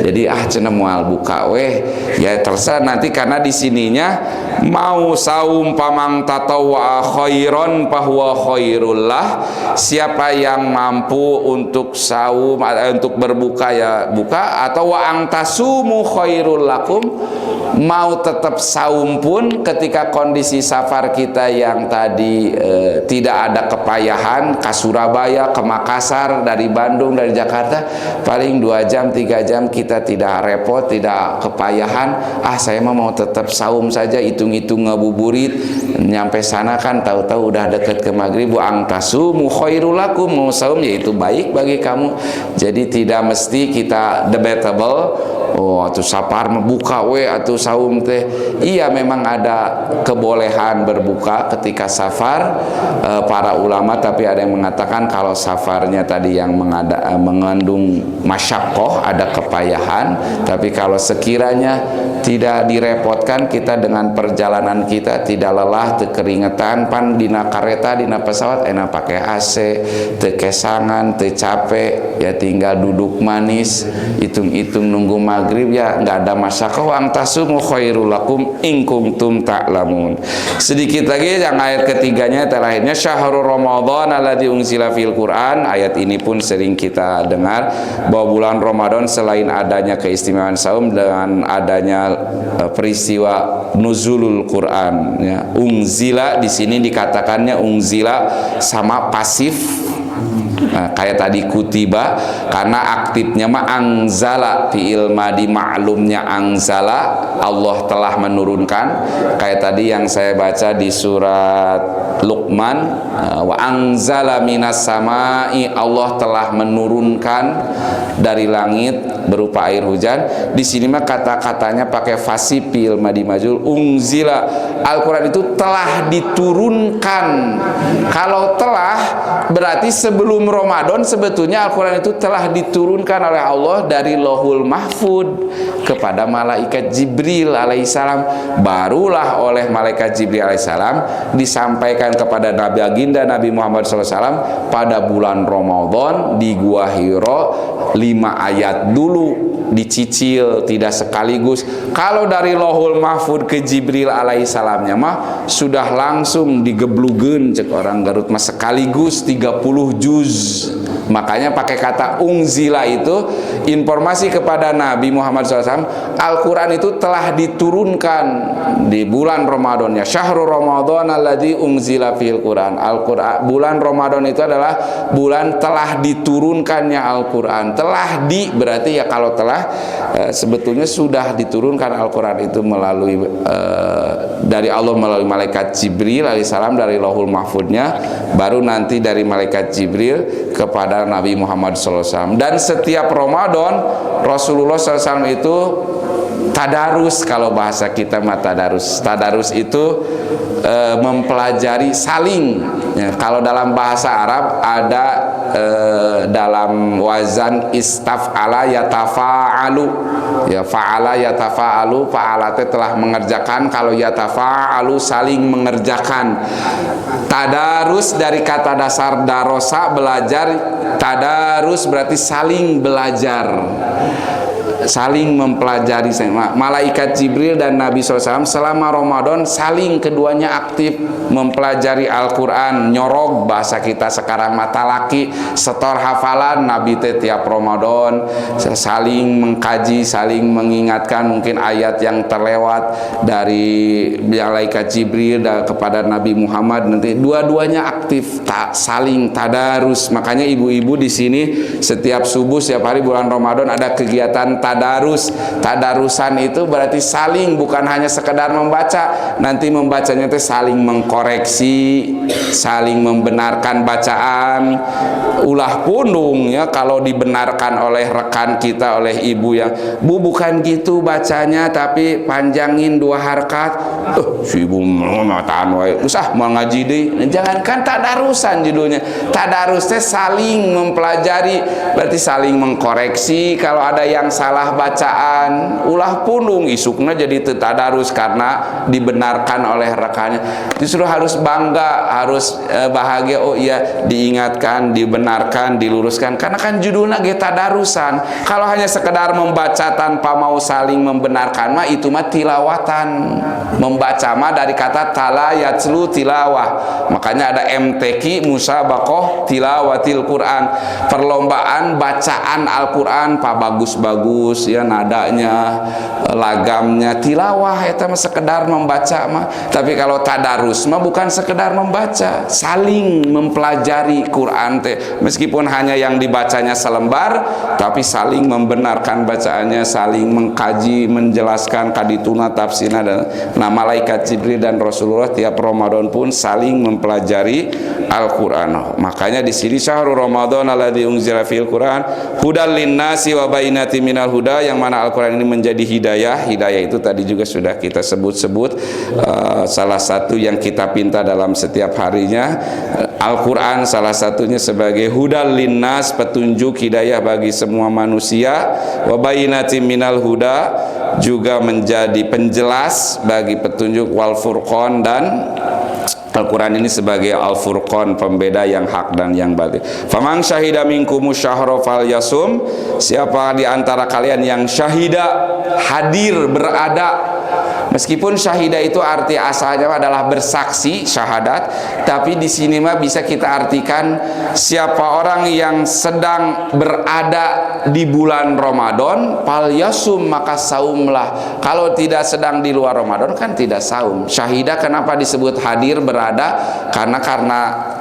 A: Jadi cenah moal buka weh. Ya terserah nanti, karena di sininya mau saum pamang tatawwa khairon fahuwa khairullah. Siapa yang mampu untuk saum, untuk berbuka ya buka, atau wa angtasumu khairul lakum, mau tetap saum pun ketika kondisi safar kita yang tadi tidak ada kepayahan, ke Surabaya, ke Makassar, dari Bandung, dari Jakarta, paling 2 jam 3 jam kita tidak repot, tidak kepayahan. Saya mau tetap saum saja, hitung-hitung ngabuburit, nyampe sana kan tahu-tahu udah deket ke maghrib. Wa angtasumu khairul lakum, mau saum yaitu baik bagi kamu. Jadi tidak mesti kita debatable, atuh safar membuka atuh saum teh. Iya, memang ada kebolehan berbuka ketika safar, para ulama, tapi ada yang mengatakan kalau safarnya tadi yang mengandung masyakoh, ada kepayahan, tapi kalau sekiranya tidak direpotkan kita dengan perjalanan kita, tidak lelah, teu keringetan, pan dina kareta, dina pesawat enak pakai AC, teu kesangan, teu capek, ya tinggal duduk manis, hitung-hitung nunggu maghrib, ya nggak ada masyakoh. Angtasumu khairul lakum in kuntum ta'lamun. Sedikit lagi yang ayat ketiganya, terakhirnya syahrul Ramadan alladzi unzila fil Quran. Ayat ini pun sering kita dengar bahwa bulan Ramadan selain adanya keistimewaan saum, dengan adanya peristiwa nuzulul Quran, ya. Unzila di sini dikatakannya unzila sama pasif Kayak tadi kutiba, karena aktifnya mah anzala, fi'il madi ma'lumnya anzala, Allah telah menurunkan. Kayak tadi yang saya baca di surat Luqman, wa anzala minas samai, Allah telah menurunkan dari langit berupa air hujan. Di sini mah kata-katanya pakai fasih fi'il madi majul, unzila, Al-Quran itu telah diturunkan. Kalau telah berarti sebelum Ramadan sebetulnya Al-Quran itu telah diturunkan oleh Allah dari Lauhul Mahfud kepada malaikat Jibril alaihissalam. Barulah oleh malaikat Jibril alaihissalam disampaikan kepada Nabi Baginda Nabi Muhammad SAW pada bulan Ramadan di Gua Hiro, 5 ayat dulu dicicil, tidak sekaligus. Kalau dari Lauhul Mahfud ke Jibril alaihissalamnya mah sudah langsung digeblugen, cek orang Garut mah sekaligus 30 juz. Makanya pakai kata unzila itu informasi kepada Nabi Muhammad SAW, Al-Quran itu telah diturunkan di bulan Ramadan, ya syahrul Ramadan alladzi unzila fil Quran. Al-Quran, bulan Ramadan itu adalah bulan telah diturunkannya Al-Quran. Telah di berarti ya kalau telah sebetulnya sudah diturunkan Al-Quran itu melalui dari Allah melalui malaikat Jibril alaihissalam dari Lauhul Mahfudnya, baru nanti dari malaikat Jibril kepada Nabi Muhammad SAW. Dan setiap Ramadan Rasulullah SAW itu tadarus, kalau bahasa kita mah tadarus. Tadarus itu mempelajari saling. Ya, kalau dalam bahasa Arab ada dalam wazan istaf'ala yatafa'alu. Ya, fa'ala yatafa'alu, fa'alate telah mengerjakan, kalau yatafa'alu saling mengerjakan. Tadarus dari kata dasar darosa, belajar. Tadarus berarti saling belajar, saling mempelajari. Malaikat Jibril dan Nabi SAW selama Ramadan saling keduanya aktif mempelajari Al-Quran. Nyorog bahasa kita sekarang mata laki, setor hafalan Nabi tiap Ramadan, saling mengkaji, saling mengingatkan mungkin ayat yang terlewat dari malaikat Jibril kepada Nabi Muhammad. Nanti dua-duanya aktif saling tadarus. Makanya ibu-ibu di sini setiap subuh setiap hari bulan Ramadan ada kegiatan tadarus. Tadarusan itu berarti saling, bukan hanya sekedar membaca. Nanti membacanya itu saling mengkoreksi, saling membenarkan bacaan. Ulah pundung ya kalau dibenarkan oleh rekan kita, oleh ibu yang, Bu bukan gitu bacanya tapi panjangin 2 harkat. Si ibu mataan wae usah mau ngaji deh. Jangankan tadarusan judulnya. Tadarus teh saling mempelajari, berarti saling mengkoreksi kalau ada yang salah bacaan. Ulah pundung isukna jadi tadarus karena dibenarkan oleh rekannya. Justru harus bangga, harus bahagia. Oh iya, diingatkan, dibenarkan, diluruskan, karena kan judulnya ge tadarusan. Kalau hanya sekedar membaca tanpa mau saling membenarkan mah itu mah tilawatan. Membaca mah dari kata tala yatslu tilawah. Makanya ada MTQ, musabaqah tilawatil Quran, perlombaan bacaan Al-Quran, pak bagus-bagus ya nadanya, lagamnya, tilawah itu mah sekedar membaca mah. Tapi kalau tadarus mah bukan sekedar membaca, saling mempelajari Quran teh. Meskipun hanya yang dibacanya selembar, tapi saling membenarkan bacaannya, saling mengkaji, menjelaskan kadituna tafsirna. Dan nah, malaikat Jibril dan Rasulullah tiap Ramadan pun saling mempelajari Al-Quran. Makanya di sini syahrul Ramadan alladzi unzila fil Quran hudal linnasi wa bainatin minal huda, yang mana Al-Quran ini menjadi hidayah. Hidayah itu tadi juga sudah kita sebut-sebut, salah satu yang kita pinta dalam setiap harinya. Al-Quran salah satunya sebagai hudal linnas, petunjuk hidayah bagi semua manusia. Wa bainatin minal huda, juga menjadi penjelas bagi petunjuk. Wal furqan, dan Al-Quran ini sebagai Al-Furqan, pembeda yang hak dan yang batil. Faman syahida minkumus syahra falyasum, siapa di antara kalian yang syahida, hadir, berada, Meskipun syahidah itu arti asalnya adalah bersaksi syahadat, tapi di sini mah bisa kita artikan siapa orang yang sedang berada di bulan Ramadan, falyasum, maka saumlah. Kalau tidak sedang di luar Ramadan kan tidak saum. Syahidah kenapa disebut hadir, berada? Karena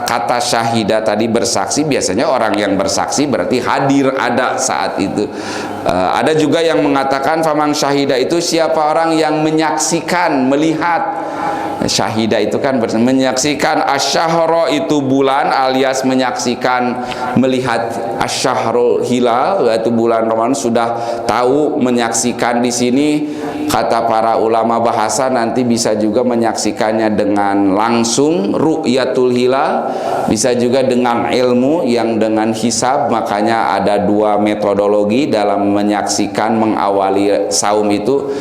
A: kata syahidah tadi bersaksi, biasanya orang yang bersaksi berarti hadir, ada saat itu. Ada juga yang mengatakan famang syahidah itu siapa orang yang menyaksikan, melihat. Syahidah itu kan menyaksikan asyahro, itu bulan, alias menyaksikan, melihat asyahrul hilal, yaitu bulan Ramadan, sudah tahu menyaksikan. Di sini kata para ulama bahasa nanti bisa juga menyaksikannya dengan langsung ru'yatul hilal, bisa juga dengan ilmu yang dengan hisab. Makanya ada dua metodologi dalam menyaksikan, mengawali saum itu.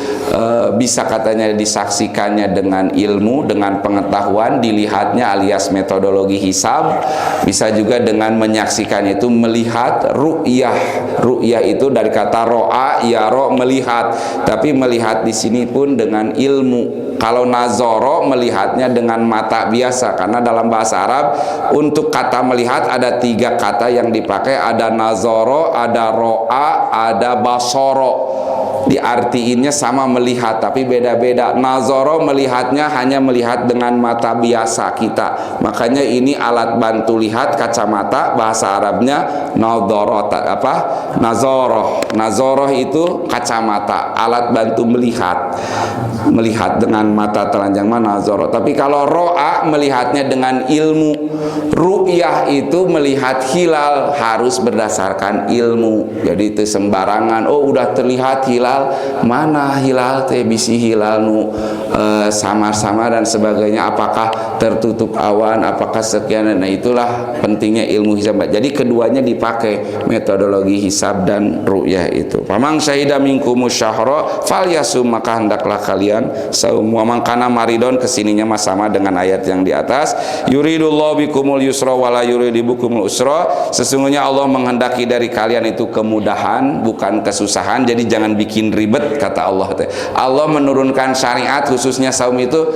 A: Bisa katanya disaksikannya dengan ilmu, dengan pengetahuan, dilihatnya alias metodologi hisab. Bisa juga dengan menyaksikan itu melihat, ru'yah. Ru'yah itu dari kata ro'a, yaro, melihat. Tapi melihat di sini pun dengan ilmu. Kalau nazoro melihatnya dengan mata biasa, karena dalam bahasa Arab untuk kata melihat ada 3 kata yang dipakai, ada nazoro, ada ro'a, ada basoro. Diartiinnya sama melihat tapi beda-beda. Nazoro melihatnya hanya melihat dengan mata biasa kita, makanya ini alat bantu lihat, kacamata, bahasa Arabnya nadharat, nazoroh. Nazoroh itu kacamata, alat bantu melihat, melihat dengan mata telanjang mana nazoroh. Tapi kalau ro'a melihatnya dengan ilmu. Ru'yah itu melihat hilal harus berdasarkan ilmu, jadi itu sembarangan. Oh udah terlihat hilal, mana hilal teh, bisi hilal nu samar-samar dan sebagainya, apakah tertutup awan, apakah sekian. Nah itulah pentingnya ilmu hisab. Jadi keduanya dipakai, metodologi hisab dan ru'yah itu. Pamang syahida minkumus syahra falyasum, maka hendaklah kalian saum. Wa man kana maridon, kesininya mah sama dengan ayat yang di atas. Yuridullahu bikumul yusra wala yuridu bikumul usra. Sesungguhnya Allah menghendaki dari kalian itu kemudahan, bukan kesusahan. Jadi jangan bikin ribet, kata Allah. Allah menurunkan syariat khususnya saum itu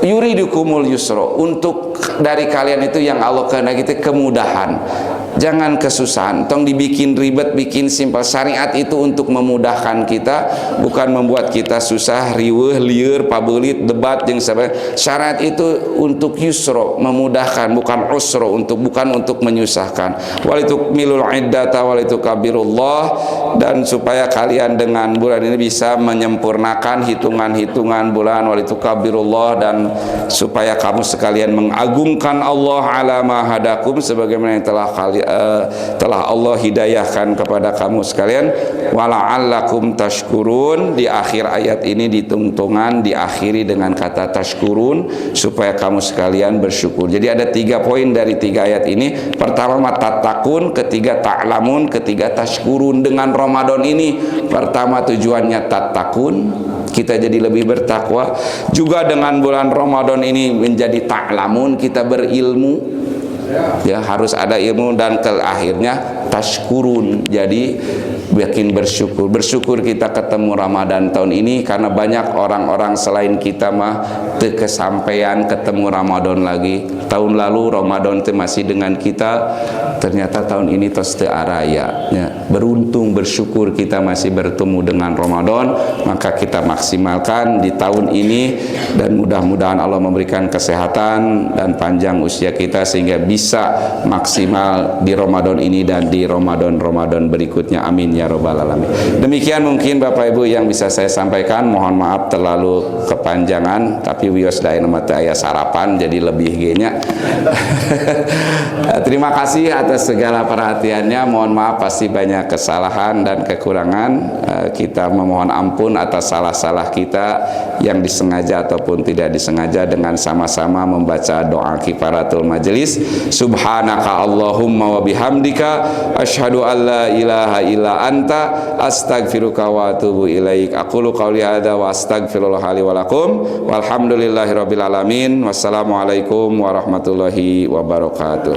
A: yuridukumul yusra, untuk dari kalian itu yang Allah kehendaki itu kemudahan, jangan kesusahan. Tong dibikin ribet, bikin simpel. Syariat itu untuk memudahkan kita, bukan membuat kita susah, riweuh, lieur, pabelit, debat jeung sabaraha. Syariat itu untuk yusra, memudahkan, bukan usra, bukan untuk menyusahkan. Walitukmilul iddata walitukabirullah, dan supaya kalian dengan bulan ini bisa menyempurnakan hitungan-hitungan bulan, walitukabirullah, dan supaya kamu sekalian mengagungkan Allah ala ma hadakum, sebagaimana yang telah Allah hidayahkan kepada kamu sekalian. Wala'allakum tashkurun, di akhir ayat ini ditungtungan diakhiri dengan kata tashkurun, supaya kamu sekalian bersyukur. Jadi ada 3 poin dari 3 ayat ini. Pertama tatakun, ketiga ta'lamun, ketiga tashkurun. Dengan Ramadan ini, pertama tujuannya tatakun, kita jadi lebih bertakwa. Juga dengan bulan Ramadan ini menjadi ta'lamun, kita berilmu. Ya, harus ada ilmu. Dan ke akhirnya tashkurun, jadi bikin bersyukur. Bersyukur kita ketemu Ramadan tahun ini, karena banyak orang-orang selain kita mah teu kesampaian ketemu Ramadan lagi. Tahun lalu Ramadan teu masih dengan kita, ternyata tahun ini tos teu araya. Ya, beruntung, bersyukur kita masih bertemu dengan Ramadan, maka kita maksimalkan di tahun ini, dan mudah-mudahan Allah memberikan kesehatan dan panjang usia kita sehingga bisa maksimal di Ramadan ini dan di Ramadan berikutnya. Amin ya rabbal alamin. Demikian mungkin Bapak Ibu yang bisa saya sampaikan. Mohon maaf terlalu kepanjangan, tapi wios dae mata aya sarapan jadi lebih genya. Terima kasih atas segala perhatiannya. Mohon maaf pasti banyak kesalahan dan kekurangan. Kita memohon ampun atas salah-salah kita yang disengaja ataupun tidak disengaja, dengan sama-sama membaca doa kifaratul majelis. Subhanaka Allahumma wa bihamdika asyhadu an la ilaha illa anta astaghfiruka wa atubu ilaik. Aqulu qauli hadza wa astaghfirullah li wa lakum walhamdulillahirabbil alamin. Wassalamualaikum warahmatullahi wabarakatuh.